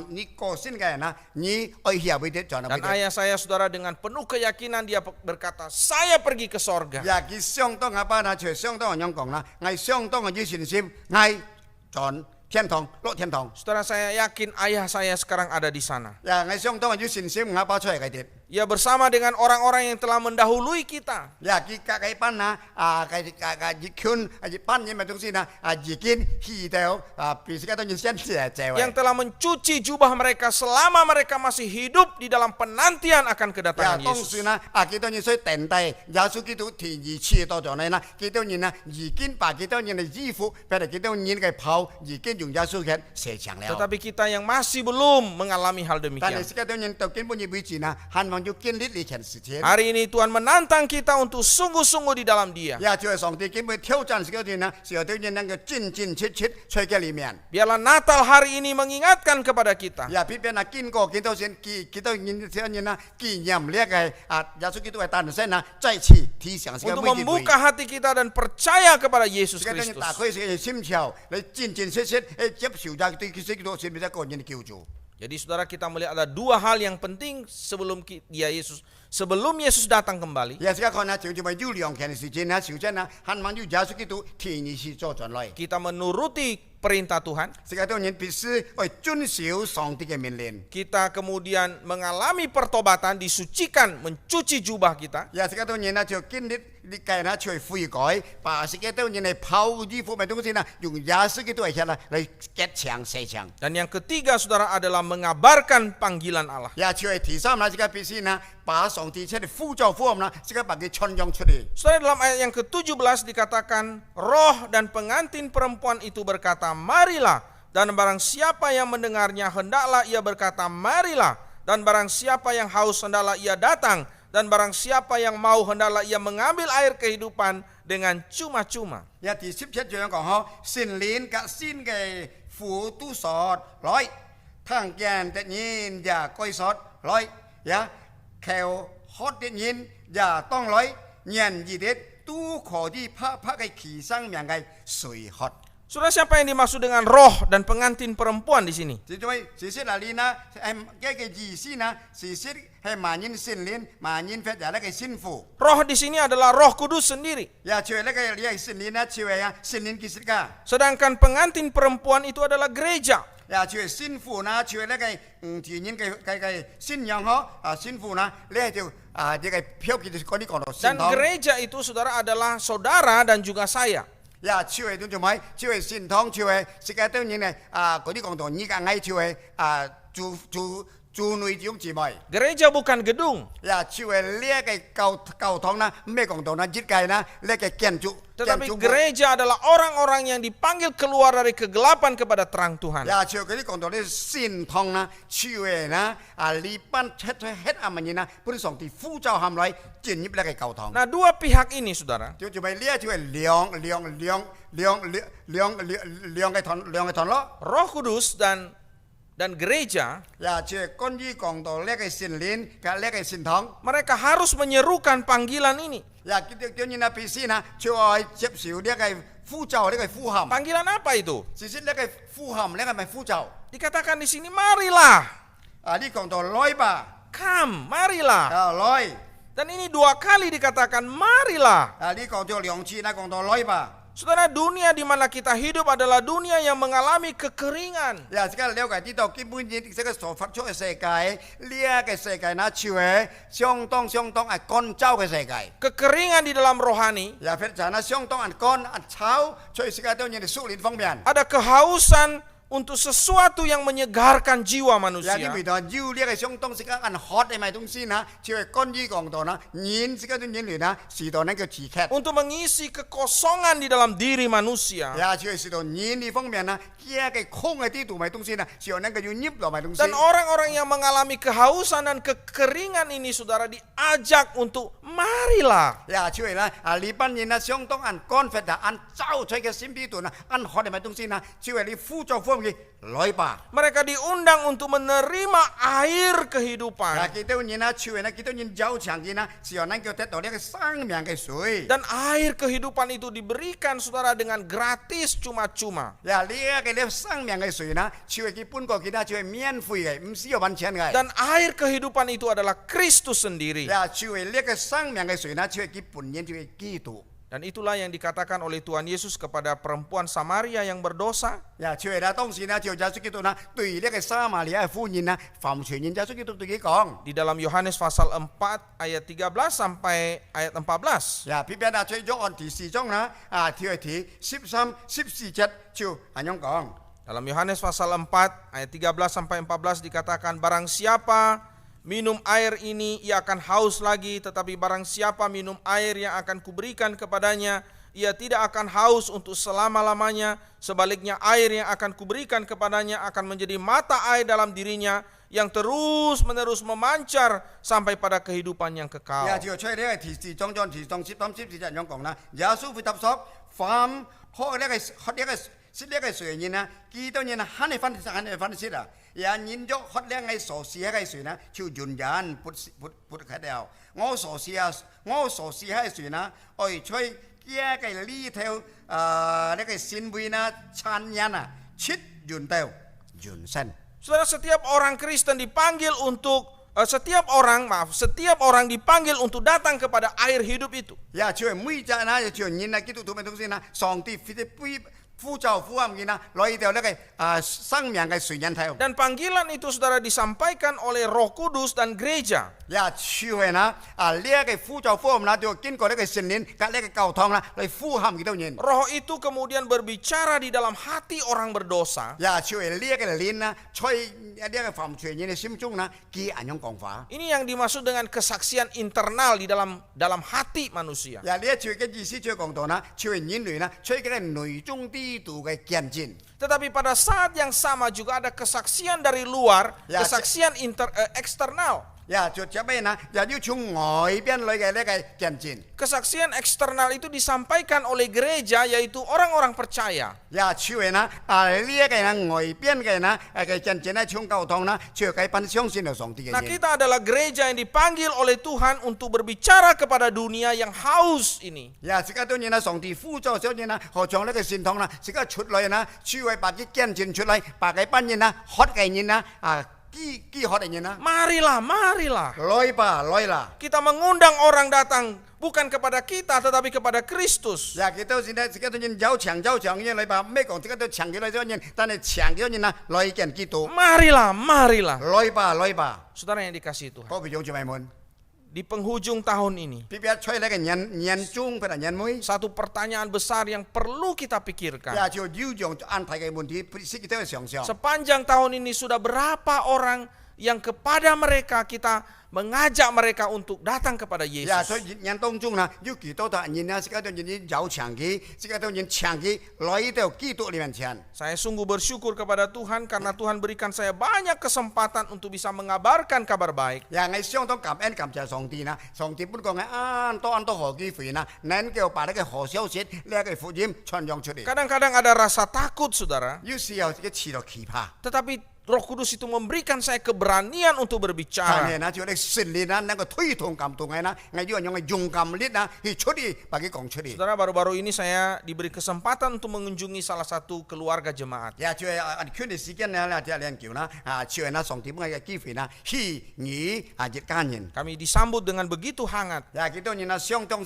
你過身嘅人啊，你愛下邊啲做哪 Dan 邊？ ayah saya saudara dengan penuh keyakinan dia berkata, saya pergi ke sorga. 呀，佢相當阿爸呢，就相當咁樣講啦，我相當嘅信心，我進天堂落天堂。 Saudara, saya yakin ayah saya sekarang ada di sana. 呀，我相當嘅信心，我爸出嚟嘅啲。 Ia bersama dengan orang-orang yang telah mendahului kita. 呀，佢隔班啊，熱圈熱班嘢咪東西呢，已經去到必須都要先謝。 Yang telah mencuci jubah mereka selama mereka masih hidup di dalam penantian akan 呀， kedatangan 當 Yesus. 時呢，幾多人需定低，耶穌基督天意賜到咗你啦，幾多人呢已經把幾多人嘅衣服，俾幾多人嘅袍，已經用耶穌嘅寫上了。 Tetapi kita yang masih belum mengalami hal 但 demikian. 係幾多人到根本嘅位置呢，盼望要經歷呢件事情。 Hari ini Tuhan menantang kita untuk sungguh-sungguh di dalam Dia. 呀，就係上帝根本挑戰時嗰段呢，時候啲人能夠真真切切在嘅裡面。 Biarlah Natal hari ini mengingatkan kepada kita. 呀，偏偏啊經過幾多人幾多人呢，紀念呢個耶穌基督嘅誕生啊，再次提醒呢個 Untuk 每一位。 membuka hati kita dan percaya kepada Yesus 這個人 Kristus. 打開嘅心竅，你真真切切接受咗對基督係咪一個人嘅救主？ Jadi saudara, kita melihat ada dua hal yang penting sebelum Yesus datang kembali. 而家看下就咪要兩件事情啊，首先啊，盼望要耶穌基督天意是做進來。 Kita menuruti perintah Tuhan. 世界當然必須去遵守上帝嘅命令。 Kita kemudian mengalami pertobatan, disucikan, mencuci jubah kita. 而世界當然啊，就經歷呢計呢，就悔改，把世界當然係拋衣服咪東西呢，用耶穌基督嚟結牆寫牆。 Dan yang ketiga saudara adalah mengabarkan panggilan Allah. 也就係第三啦，世界必須呢，把上帝出嚟呼召福音啦，世界把佢傳揚出嚟。 Saudara, dalam ayat yang ke-17 dikatakan, roh dan pengantin perempuan itu berkata, marilah. Dan barang siapa yang mendengarnya, hendaklah ia berkata, marilah. Dan barang siapa yang haus, hendaklah ia datang. Dan barang siapa yang mau, hendaklah ia mengambil air kehidupan dengan cuma-cuma. 一第17章講嗬，聖靈及先嘅父都說來，聽見的人也該說來，也求喝的人也當來，人兒的都可以拍嘅其生命嘅水喝。 Saudara, siapa yang dimaksud dengan roh dan pengantin perempuan di sini? 因為事實嗱，呢係嘅意思呢，事實係萬人聖靈，萬人發也呢個聖父， Roh di sini adalah Roh Kudus sendiri. 也就係呢個呢個聖靈呢，就係聖靈其實㗎。 Sedangkan pengantin perempuan itu adalah gereja. 也就係先父呢，就係呢個自然嘅信仰嗬，先父呢，呢就呢個標記就嗰啲講到聖 Dan 堂， gereja itu saudara adalah saudara dan juga saya. 也就係點做咪？就係聖堂，就係世界當然嗰啲講到而家嗌就係主內弟兄姊妹。 Gereja bukan gedung, 也就係呢個教堂啦，咩講到呢？設計啦，呢個建築。 tetapi gereja adalah orang-orang yang dipanggil keluar dari kegelapan kepada terang Tuhan. 也就嗰啲講到啲聖堂啦，就係呢呢班出hết乜嘢呢？本上帝呼召佢哋進入呢個教堂。 Nah, dua pihak ini saudara, 就係呢就係兩個堂咯。 Roh Kudus dan gereja, 也就係關於講到呢個聖靈嘅呢個聖堂。 mereka harus menyerukan panggilan ini. 也叫人啊，必須呢就係接受呢個呼召呢個呼喊。 Panggilan apa itu? 其實呢個呼喊呢個咪呼召。 Dikatakan di sini, marilah, 呢講到來吧， come, marilah. 來。 Dan ini dua kali dikatakan marilah. 呢講到兩次，呢講到來吧。Saudara, dunia di mana kita hidup adalah dunia yang mengalami kekeringan. 呀，即個了解知道基本呢，這個所發出嘅世界，呢個世界那就係相當係乾燥嘅世界。 Kekeringan di dalam rohani, 呀，譬如就係那相當係乾燥，所以世界都有啲屬靈方面。 ada kehausan untuk sesuatu yang menyegarkan jiwa 呀， manusia. 呢邊度要呢個相當時間係好嘅賣東西呢，就係乾於講到呢，人時間都人類呢，是到那個刺激。 Untuk mengisi kekosongan di dalam diri manusia. 呀，就係是到人呢方面呢，呢個空嘅啲度賣東西呢，是由那個要醃落賣東西。 Dan orang-orang yang mengalami kehausan dan kekeringan ini, saudara, diajak untuk marilah. 呀，就係啦，呢班人呢，相當係乾發啊，按糟出嘅心啲度呢，按好嘅賣東西呢，就係你輔助方面來吧。 Mereka diundang untuk menerima air kehidupan. 呀，幾多人呢，就係呢，幾多人走長嘅呢，是由能夠得到呢個生命嘅水。 Dan air kehidupan itu diberikan, saudara, dengan gratis cuma-cuma. 呀，呢一個呢生命嘅水呢，就係基本個其他就係免費嘅，唔需要揾錢嘅。 Dan air kehidupan itu adalah Kristus sendiri. 呀，就係呢個生命嘅水呢，就係基本人就係基督。 Dan itulah yang dikatakan oleh Tuhan Yesus kepada perempuan Samaria yang berdosa. 呀，就係啦，當時呢，就耶穌基督呢，對呢個撒瑪利亞婦人呢，犯罪人耶穌基督對佢講。 Di dalam Yohanes pasal 4 ayat 13 sampai ayat 14. 呀，偏偏啊，最咗按第4章啦，跳去第13、14節就咁樣講。 Dalam Yohanes pasal 4 ayat 13 sampai 14 dikatakan, barang siapa minum air ini ia akan haus lagi, tetapi barang siapa minum air yang akan kuberikan kepadanya ia tidak akan haus untuk selama-lamanya. Sebaliknya air yang akan kuberikan kepadanya akan menjadi mata air dalam dirinya yang terus-menerus memancar sampai pada kehidupan yang kekal. 呀，就出呢個第4章第13、14節咁樣講啦。耶穌回答說：凡喝呢個水人呢，幾多人肯定分析啊！人飲咗喝呢個所試嘅水呢，就完全撥開掉。我所試嘅水呢，愛吹呢個呢條呢個鮮味呢，殘忍啊，切完掉完身。 Saudara, setiap orang Kristen dipanggil untuk setiap orang dipanggil untuk datang kepada air hidup itu. 呀，就係每隻呢，就人啊，基督徒嘅東西呢，上帝呼召呼喊嘅呢，來到呢個生命嘅水源頭。 Dan panggilan itu, saudara, disampaikan oleh Roh Kudus dan gereja. 呀，就係呢呢一個呼召呼喊呢，就經過呢個聖靈及呢個教堂啦，嚟呼喊幾多人。 Roh itu kemudian berbicara di dalam hati orang berdosa. 呀，就係呢一個靈呢，在呢一個犯罪人嘅心中呢，佢咁樣講話。 Ini yang dimaksud dengan kesaksian internal di dalam hati manusia. 呀，呢一句嘅意思就係講到呢，就係人類呢，在佢嘅內中啲度嘅見證。 Tetapi pada saat yang sama juga ada kesaksian dari luar, Ya, kesaksian eksternal. 呀，就這邊呢，又要從外邊嚟嘅呢個見證。 Kesaksian eksternal itu disampaikan oleh gereja, yaitu orang-orang percaya. 呀，就係呢呢一個呢外邊嘅呢嘅見證呢，從教堂呢，就係佢相信到上帝嘅 Nah, 人。 kita adalah gereja yang dipanggil oleh Tuhan untuk berbicara kepada dunia yang haus ini. 呀，而家當然啦，上帝呼召咗人啦，何況呢個善堂啦，而家出嚟啦，就係把啲見證出嚟，把佢班人啦，學嘅人啦，幾學嘅人啦， Marilah. 來吧，來啦。 Kita mengundang orang datang bukan kepada kita, tetapi kepada Kristus. 呀，佢到時呢，而家當然有長嘅嚟吧，咩講？而家都長嘅嚟咗人，但係長嘅人啦，來見基督。 Marilah. 來吧， Saudara yang dikasihi Tuhan, 各位弟兄姊妹們， di penghujung tahun ini, 別別吹呢個年中或者年尾， satu pertanyaan besar yang perlu kita pikirkan. 呀，就要用安排嘅問題，必須kita想想。 Sepanjang tahun ini sudah berapa orang yang kepada mereka kita mengajak mereka untuk datang kepada 呀，所 Yesus. 以人當中呢，有幾多的人呢？而家當然有長嘅，而家當然長嘅來到基督裏面前。 Saya sungguh bersyukur kepada Tuhan karena Tuhan berikan saya banyak kesempatan untuk bisa mengabarkan kabar baik. 呀，我相當感恩感謝上帝啦！上帝本講嘅按多何機會呢？能夠把呢個好消息呢個福音傳揚出嚟。 Kadang-kadang ada rasa takut, saudara. 有時候自己遲到奇葩， Tetapi Roh Kudus itu memberikan saya keberanian untuk 但 berbicara. 係呢，就你聖靈呢，能夠推動感動嘅呢，我要用嘅勇敢力呢，去出嚟，把佢講出嚟。 Saudara, baru-baru ini saya diberi kesempatan untuk mengunjungi salah satu keluarga jemaat. 呀，就係圈嘅時間呢，即係兩叫啦，就係呢上點嘅機會呢，去你熱家人。 Kami disambut dengan begitu hangat. 呀，幾多人呢，相當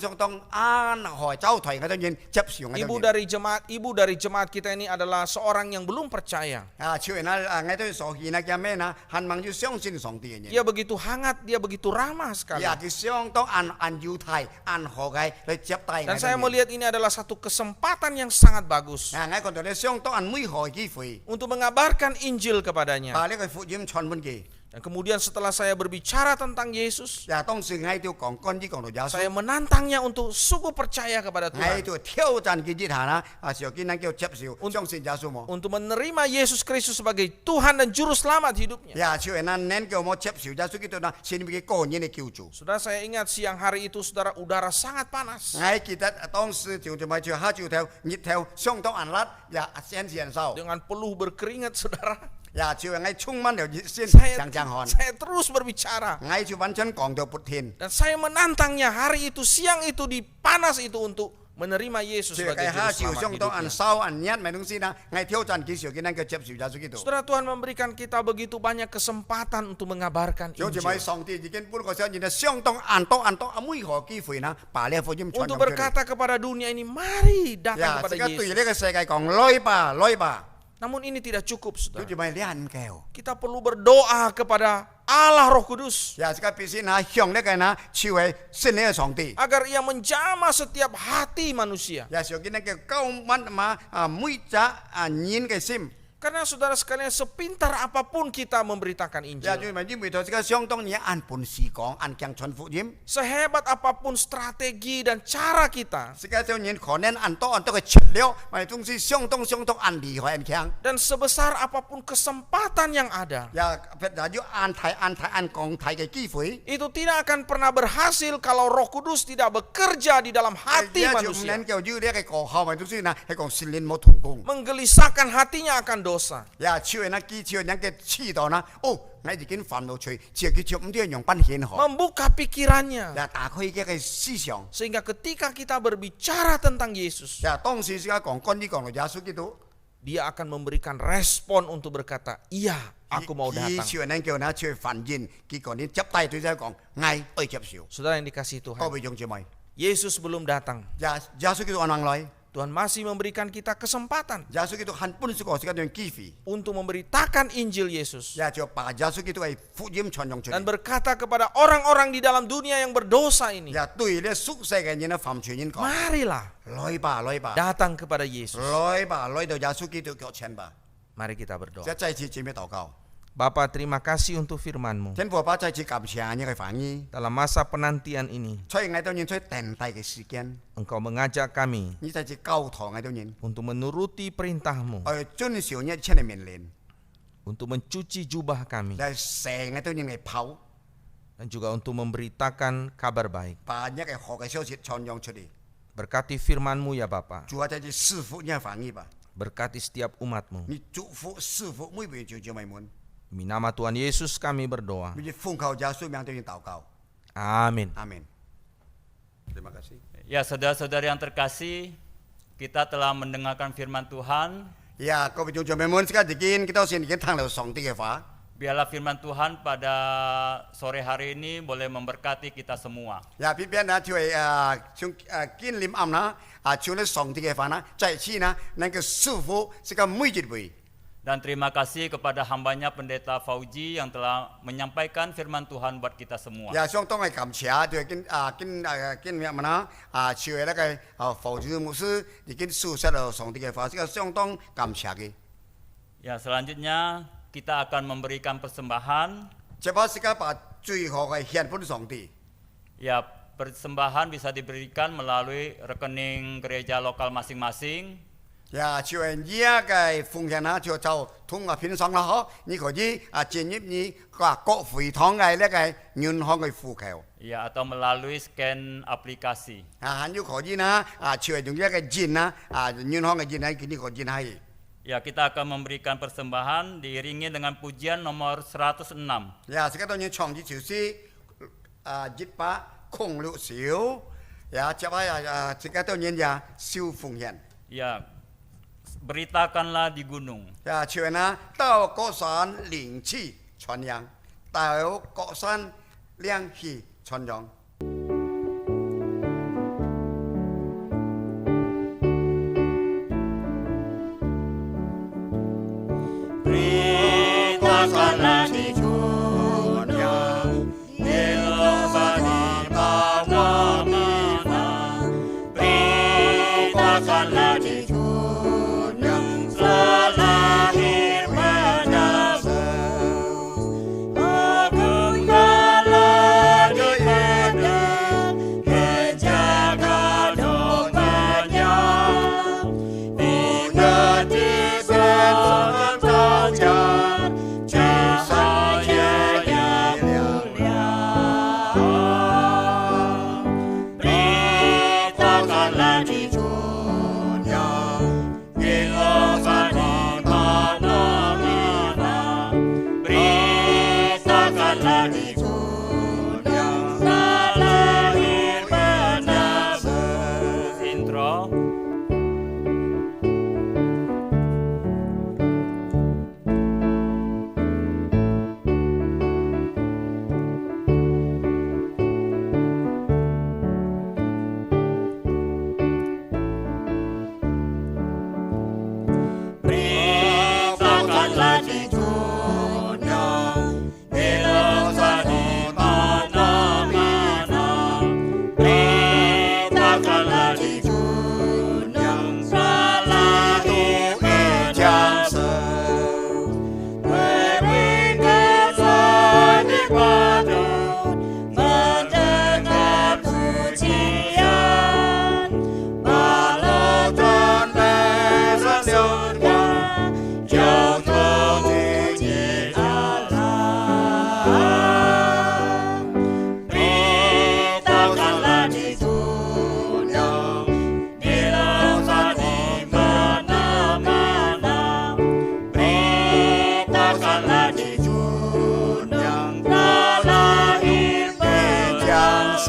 安害周台嘅多人接受嘅 Ibu 多人。 dari jemaat kita ini adalah seorang yang belum percaya. 就係呢，我都所見呢，叫咩呢？盼望要相信上帝嘅人。 Dia begitu hangat, dia begitu ramah sekali. 呀，佢相當安要態、安和嘅嚟接待。 Dan saya melihat ini adalah satu kesempatan yang sangat bagus 我覺得呢，相當安美好嘅機會， untuk mengabarkan Injil kepadanya. 把呢個福音傳俾佢。 Dan kemudian setelah saya berbicara tentang Yesus, 呀，當時我都講關於講到耶穌。 saya menantangnya untuk sungguh percaya kepada 我 Tuhan. 就挑戰佢之下啦，時候見人叫接受，相信耶穌冇。 Untuk menerima Yesus Kristus sebagai Tuhan dan Juru Selamat hidupnya. 呀，就係人叫我接受耶穌基督啦，先俾佢個人嘅救主。 Saudara, saya ingat siang hari itu, saudara, udara sangat panas. 我記得當時就咪就下晝頭熱頭相當寒辣，呀先至人受。 Dengan peluh berkeringat, saudara. 呀，就係我充滿了熱先 Saya, 上漲汗。 saya terus berbicara. 我就完全講到不停。 Dan saya menantangnya hari itu, siang itu, di panas itu untuk menerima Yesus 就 sebagai 係下 Juru 晝 Selamat 相當寒 hidupnya. 燒寒熱咪東西啦，我挑戰佢時候見人叫接受耶穌基督。 Saudara, Tuhan memberikan kita begitu banyak kesempatan untuk mengabarkan 就係咪 Injil. 上帝已經本個時候現在相當安多美好機會啦，把呢個福音傳 Untuk 揚出嚟。 berkata kepada dunia ini, mari datang 呀， kepada 即刻對 Yesus. 呢個世界講，來吧，來吧。 Namun ini tidak cukup, 就 saudara. 係咪兩叫？ Kita perlu berdoa kepada Allah Roh Kudus 呀，即刻必須呢向呢個呢超係聖靈嘅上帝。 agar ia menjamah setiap hati manusia. 呀，上邊呢叫高乜嘛每隻人嘅心。 Karena saudara sekalian, sepintar apapun kita memberitakan 呀， Injil, 就咪因為頭先相當嘢按本事講，按強傳福音。 sehebat apapun strategi dan cara kita, 世界上人可能按多嘅出料，咪總是相當按厲害按強。 dan sebesar apapun kesempatan yang ada, 呀，譬如要按講睇嘅機會。 itu tidak akan pernah berhasil kalau Roh Kudus tidak bekerja di dalam hati 就唔 manusia. 能夠要呢個過後，咪總是呢係講聖靈冇同工。 Menggelisahkan hatinya akan dosa. 呀，超人機超人嘅知道啦，哦，我已經犯到罪，只係佢唔啲用品顯學。 Membuka pikirannya. 呀，打開嘅思想。 Sehingga ketika kita berbicara tentang Yesus, 呀，當時時間講關於講到耶穌基督， dia akan memberikan respon untuk berkata, iya, aku mau 佢 datang. 超人叫佢去犯人，結果你接低對佢講，愛愛接受， Saudara yang dikasihi 各 Tuhan, 位兄姊妹， Yesus belum datang. 耶穌基督安能來， Tuhan masih memberikan kita kesempatan 耶穌基督很本事個時間用機會， untuk memberitakan Injil Yesus 呀就把耶穌基督嘅福音傳揚出 dan 嚟， berkata kepada orang-orang di dalam dunia yang berdosa ini, 呀對呢屬世嘅人嘅犯罪人講， marilah 來吧來吧， datang kepada Yesus. 來吧來到耶穌基督腳前吧， Mari kita berdoa. 即係再次準備禱告。 Bapa, terima kasih untuk firman-Mu. 天父爸再次感謝你嘅反應， Dalam masa penantian ini, 所以我當然在等待嘅時間， Engkau mengajak kami 你再次交託我當然， untuk menuruti perintah-Mu, 我遵守一切嘅命令， untuk mencuci jubah kami, 嚟成我當然嚟跑， dan juga untuk memberitakan kabar baik. 把一個好嘅消息傳揚出嚟。 Berkati firman-Mu ya Bapa, 主啊，再次賜福你嘅反應吧， berkati setiap umat-Mu. 你祝福賜福每位弟兄姊妹們， Demi nama Tuhan Yesus kami berdoa. 你奉靠耶穌名對你禱告， Amin. amin. Terima kasih. Ya, saudara-saudari yang terkasih, kita telah mendengarkan firman Tuhan. 呀，各位弟兄姊妹們，而家已經kita先已經聽到上帝嘅話， Biarlah firman Tuhan pada sore hari ini boleh memberkati kita semua. 呀邊邊呢就係從見念暗啦，從呢上帝嘅話呢，再次呢能夠賜福這個每一位。 Dan terima kasih kepada hambanya Pendeta Fauji yang telah menyampaikan firman Tuhan buat kita semua. 呀，相當嘅感謝，對見咩呢？就係那個佛主牧師已經書寫了上帝嘅話，這個相當感謝嘅。 Ya, selanjutnya kita akan memberikan persembahan. 接把時間把最後嘅獻俾上帝。 Ya, persembahan bisa diberikan melalui rekening gereja lokal masing-masing. 呀，就係呢個奉獻呢，就通過平常啦，嗬，你可以進入你各會堂嘅呢個銀行嘅戶口。 Ya, atau melalui scan aplikasi. 你可以呢，就係用一個銀啦，銀行嘅銀係你可以係。Ya, kita akan memberikan persembahan diiringi dengan pujian nomor 106. 呀，这个当然创意就是160呀，接下来这个当然呀收奉献。 Ya, beritakanlah di gunung. 呀，像呢到高山领气传扬，到高山亮气传扬。 Beritakanlah di gunung, Yerusalem di mana-mana. Beritakanlah di gunung, selahir menebus. Agungkanlah di padang, menjaga dombanya. Diingati bersama fajar, cahaya yang mulia. Beritakanlah di dunia, Yerusalem di mana-mana. Beritakanlah di dunia, selahir menebus. Intro. Beritakanlah di dunia, Yerusalem di mana-mana. Beritakanlah di dunia, selahir menebus. Beringatlah di padang, mendengar pujian. Walau tanpa surga, jauh terpuji Allah. Beritakanlah di dunia, Yerusalem di mana-mana. Beritakanlah di dunia, selahir menebus.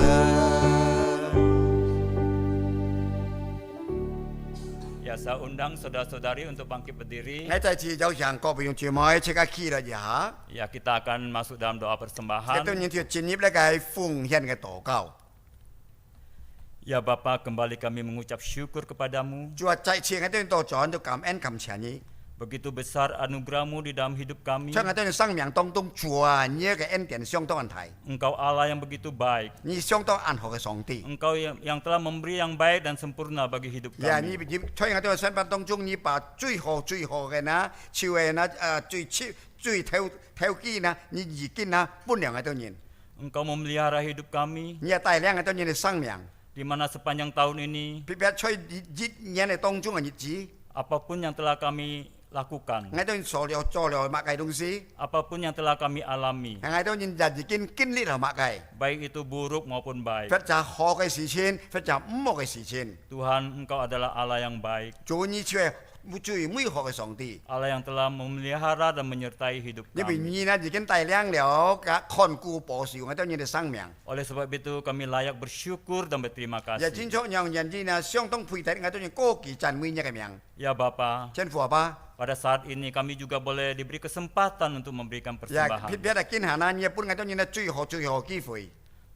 Ya, saya undang saudara-saudari untuk bangkit berdiri. 我在此就向各位姊妹即刻起來一下， Ya, kita akan masuk dalam doa 這 persembahan. 當然要進入呢個奉獻嘅禱告。 Ya Bapa, kembali kami mengucap syukur kepadamu. 主啊，再次我哋多轉到感恩感謝你， Begitu besar anugerahmu di dalam hidup kami. 將我哋生命當中專業嘅恩典相當問題， Engkau Allah yang begitu baik. 你相當安好嘅上帝。 Engkau yang telah memberi yang baik dan sempurna bagi hidup 呀，你 kami. 在我哋嘅生命當中，你把最好嘅呢，超嘅呢，最頭機呢，你已經呢本良嘅當然， Engkau memelihara hidup kami, 你帶領嘅當然嘅生命， di mana sepanjang tahun ini 特別在年嘅當中嘅日子， apapun yang telah kami lakukan, 我哋所做了乜嘅東西， apapun yang telah kami alami, 我哋就已經經歷了乜嘅， baik itu buruk maupun baik. 或者好嘅事情，或者唔好嘅事情， Tuhan, Engkau adalah Allah yang baik, 做你卻最美好嘅上帝。 Allah yang telah memelihara dan menyertai hidup 因為 kami. 你呢已經帶領了嘅看顧保守我哋嘅生命， Oleh sebab itu kami layak bersyukur dan berterima 也 kasih. 清楚讓人哋呢相當配得我哋高級讚美你嘅名。 Ya Bapa, 真父吧， pada saat ini kami juga boleh diberi kesempatan untuk memberikan 也 persembahan. 別得見下呢，日本我哋呢最好機會，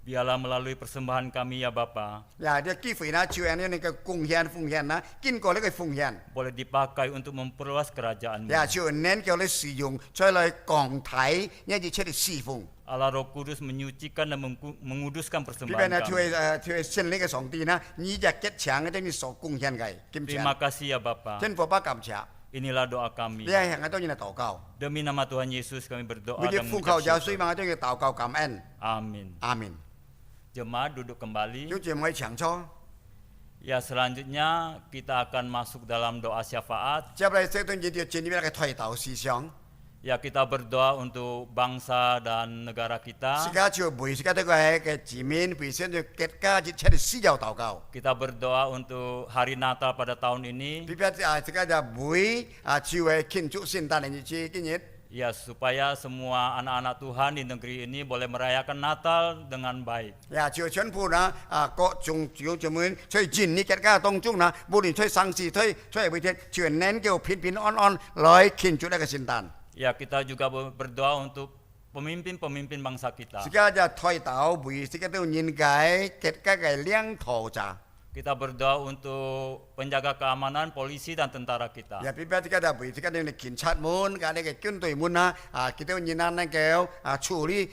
Biarlah melalui persembahan kami ya Bapa, 也啲機會呢，就係呢個貢獻奉獻呢，經過呢個奉獻， boleh dipakai untuk memperluas kerajaan-Mu. 也就能夠你使用，再來降體，一啲出嚟侍奉。 Allah Roh Kudus menyucikan dan menguduskan 譬如 persembahan 呢， kami. 就係勝利嘅上帝呢，你就結強嘅啲所貢獻嘅金 Terima 錢， kasih ya Bapa. 真父吧感謝， Inilah doa kami. 你係我當然係禱告， Demi nama Tuhan Yesus kami berdoa 每日 dan 呼求 mengucap 有水 syukur. 嘛，我都要禱告感恩， Amin. 阿門。 Jemaat duduk kembali. 有姊妹長初， Ya, selanjutnya kita akan masuk dalam doa syafaat. 接嚟這段嘢要進入一個推導思想。Ya, kita berdoa untuk bangsa dan negara 时 kita. 間就為時間呢個係嘅字面為先就結家節出嚟需要禱告。 Kita berdoa untuk hari Natal pada tahun ini. 比較時間就會就係慶祝聖誕嘅日子今日。 Ya, supaya semua anak-anak Tuhan di negeri ini boleh merayakan Natal dengan baik. 就全部呢各種主要就們在今日結家當中呢，無論在喪事在每天全年叫平平安安來慶祝呢個聖誕。 Ya, kita juga berdoa untuk pemimpin-pemimpin bangsa kita. 時間就推導為時間都應該結家嘅領導者。 Kita berdoa untuk penjaga keamanan, polisi dan tentara kita. 比較時間就為時間啲警察們、嗰啲嘅軍隊們啊，佢都應當呢叫處理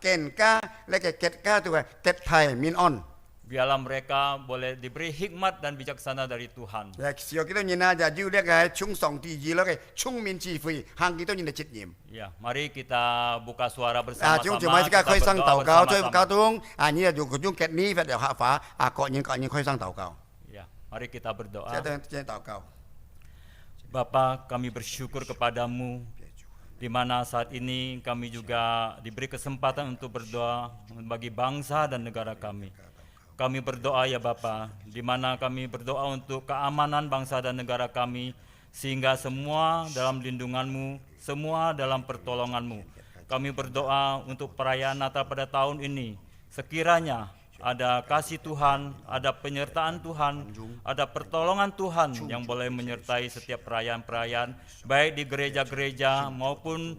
結家呢個結家都係結泰民安。 Biarlah mereka boleh diberi hikmat dan bijaksana dari Tuhan. 時候佢都應當就要呢個從上帝而來嘅聰明智慧，行佢都應當責任。 Ya, mari kita buka suara 仲 bersama-sama. 時間 Kita 開生禱 berdoa 告，在 bersama-sama. 教中你就嗰種結呢份就合法各人開生禱告， Ya, mari kita 即 berdoa. 係禱告。 Bapa, kami bersyukur kepadamu di mana saat ini kami juga diberi kesempatan untuk berdoa bagi bangsa dan negara kami. Kami berdoa ya Bapa, di mana kami berdoa untuk keamanan bangsa dan negara kami, sehingga semua dalam lindungan-Mu, semua dalam pertolongan-Mu. Kami berdoa untuk perayaan Natal pada tahun ini, sekiranya ada kasih Tuhan, ada penyertaan Tuhan, ada pertolongan Tuhan yang boleh menyertai setiap perayaan-perayaan, baik di gereja-gereja maupun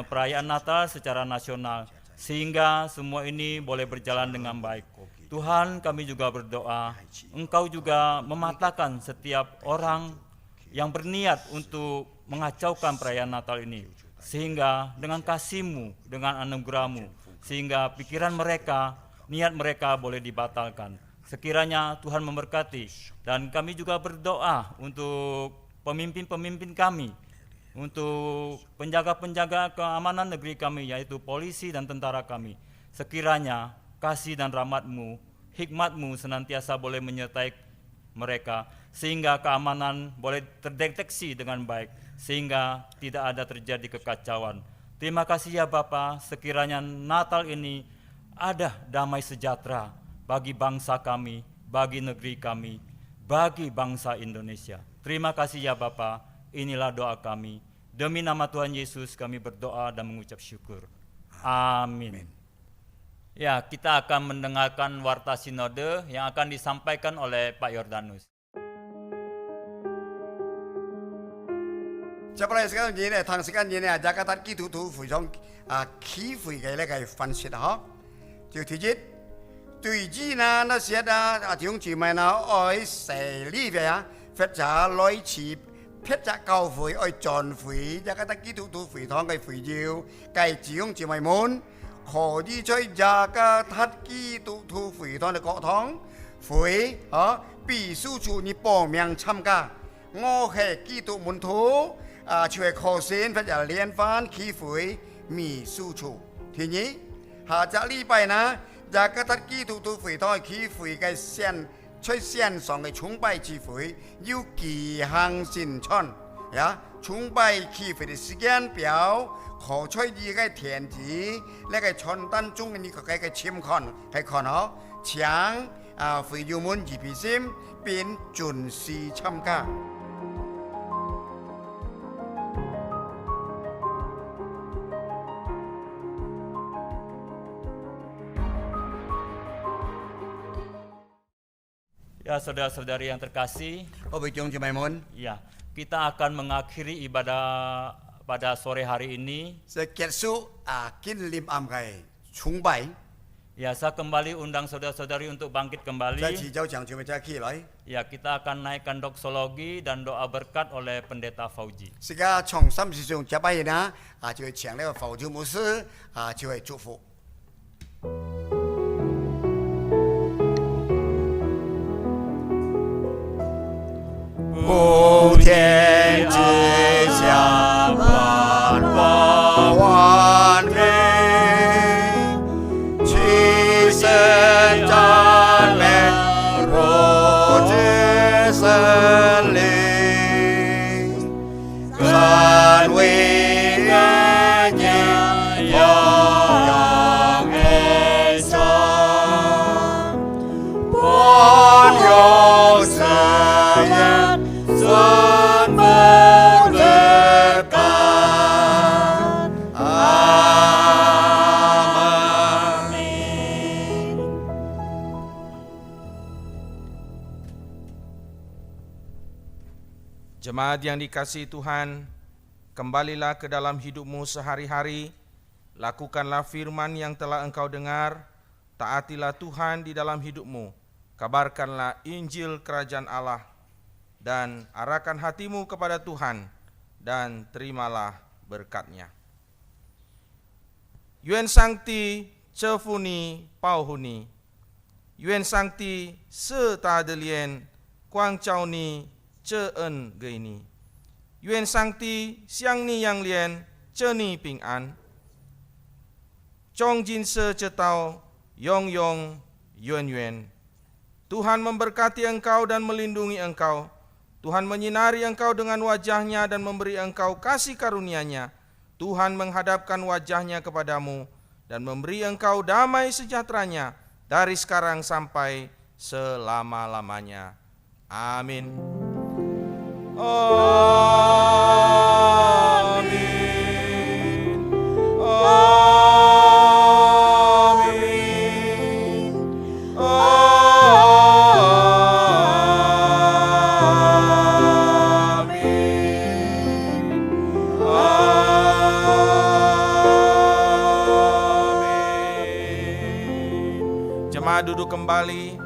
perayaan Natal secara nasional, sehingga semua ini boleh berjalan dengan baik. Tuhan, kami juga berdoa, Engkau juga mematahkan setiap orang yang berniat untuk mengacaukan perayaan Natal ini, sehingga dengan kasih-Mu, dengan anugerah-Mu, sehingga pikiran mereka, niat mereka boleh dibatalkan. Sekiranya Tuhan memberkati, dan kami juga berdoa untuk pemimpin-pemimpin kami, untuk penjaga-penjaga keamanan negeri kami, yaitu polisi dan tentara kami. Sekiranya kasih dan rahmat-Mu, hikmat-Mu senantiasa boleh menyertai mereka, sehingga keamanan boleh terdeteksi dengan baik, sehingga tidak ada terjadi kekacauan. Terima kasih ya Bapa, sekiranya Natal ini ada damai sejahtera bagi bangsa kami, bagi negeri kami, bagi bangsa Indonesia. Terima kasih ya Bapa, inilah doa kami. Demi nama Tuhan Yesus kami berdoa dan mengucap syukur. Amin. Ya, kita akan mendengarkan warta sinode yang akan disampaikan oleh Pak Yordanus. 接落嚟時間呢，同時間呢，大家睇基督徒非常機會嘅呢個分析嗬。就第一，對於呢那些弟兄姊妹呢，愛社裏邊或者來自撇隻教會愛盡會，大家睇基督徒會堂嘅會要，嘅弟兄姊妹們。 可以在大家睇基督徒會堂嘅教堂會秘書處你報名參加，我係基督門徒就係考試或者聯歡機會秘書處。第二，下個禮拜呢，大家睇基督徒會堂嘅機會嘅線上嘅崇拜機會要舉行宣傳呀，崇拜機會嘅時間表。 ขอช่วยดีให้เทียนจีและก็ชนตั้นจุ้งนี่ก็ให้ชิมคอนให้คอนเขาเฉียงฝียูมุนจีพีซิมเป็นจุนซีช่ำก้า Ya, saudara-saudari yang terkasih, โอ้ไปจงจะไม่มุน ya, kita akan mengakhiri ibadah pada sore hari ini. จะเกียรติสุกินลิมอัมไก่ชุงใบ Ya, saya kembali undang saudara-saudari untuk bangkit จะ kembali. ฉีเจ้าจังจะไม่จะขี้เลย Ya, kita akan naikkan doksologi dan doa berkat oleh Pendeta Fauji. สิกาช่องซ้ำสิจงจะไปนะจะเฉียงแล้วก็ฝ่าจูมุสจะให้祝福 普天之下，万国万民，齐声赞美我之神灵，赞为 Jemaat yang dikasihi Tuhan, kembalilah ke dalam hidupmu sehari-hari, lakukanlah firman yang telah engkau dengar, taatilah Tuhan di dalam hidupmu, kabarkanlah Injil Kerajaan Allah, dan arahkan hatimu kepada Tuhan, dan terimalah berkat-Nya. Yuen Sancti Cefuni Pauhuni, Yuen Sancti Setadelien Quang Chao Ni Ce En Gei Ni, Yuen Sancti Siang Ni Yang Lien Ce Ni Ping An, Chong Jin Se Ce Tao Yong Yong Yuen Yuen. Tuhan memberkati engkau dan melindungi engkau. Tuhan menyinari engkau dengan wajah-Nya dan memberi engkau kasih karunia-Nya. Tuhan menghadapkan wajah-Nya kepadamu dan memberi engkau damai sejahtera-Nya dari sekarang sampai selama-lamanya. Amin. Amin. Amin. Jemaat duduk kembali,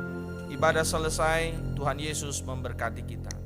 ibadah selesai, Tuhan Yesus memberkati kita.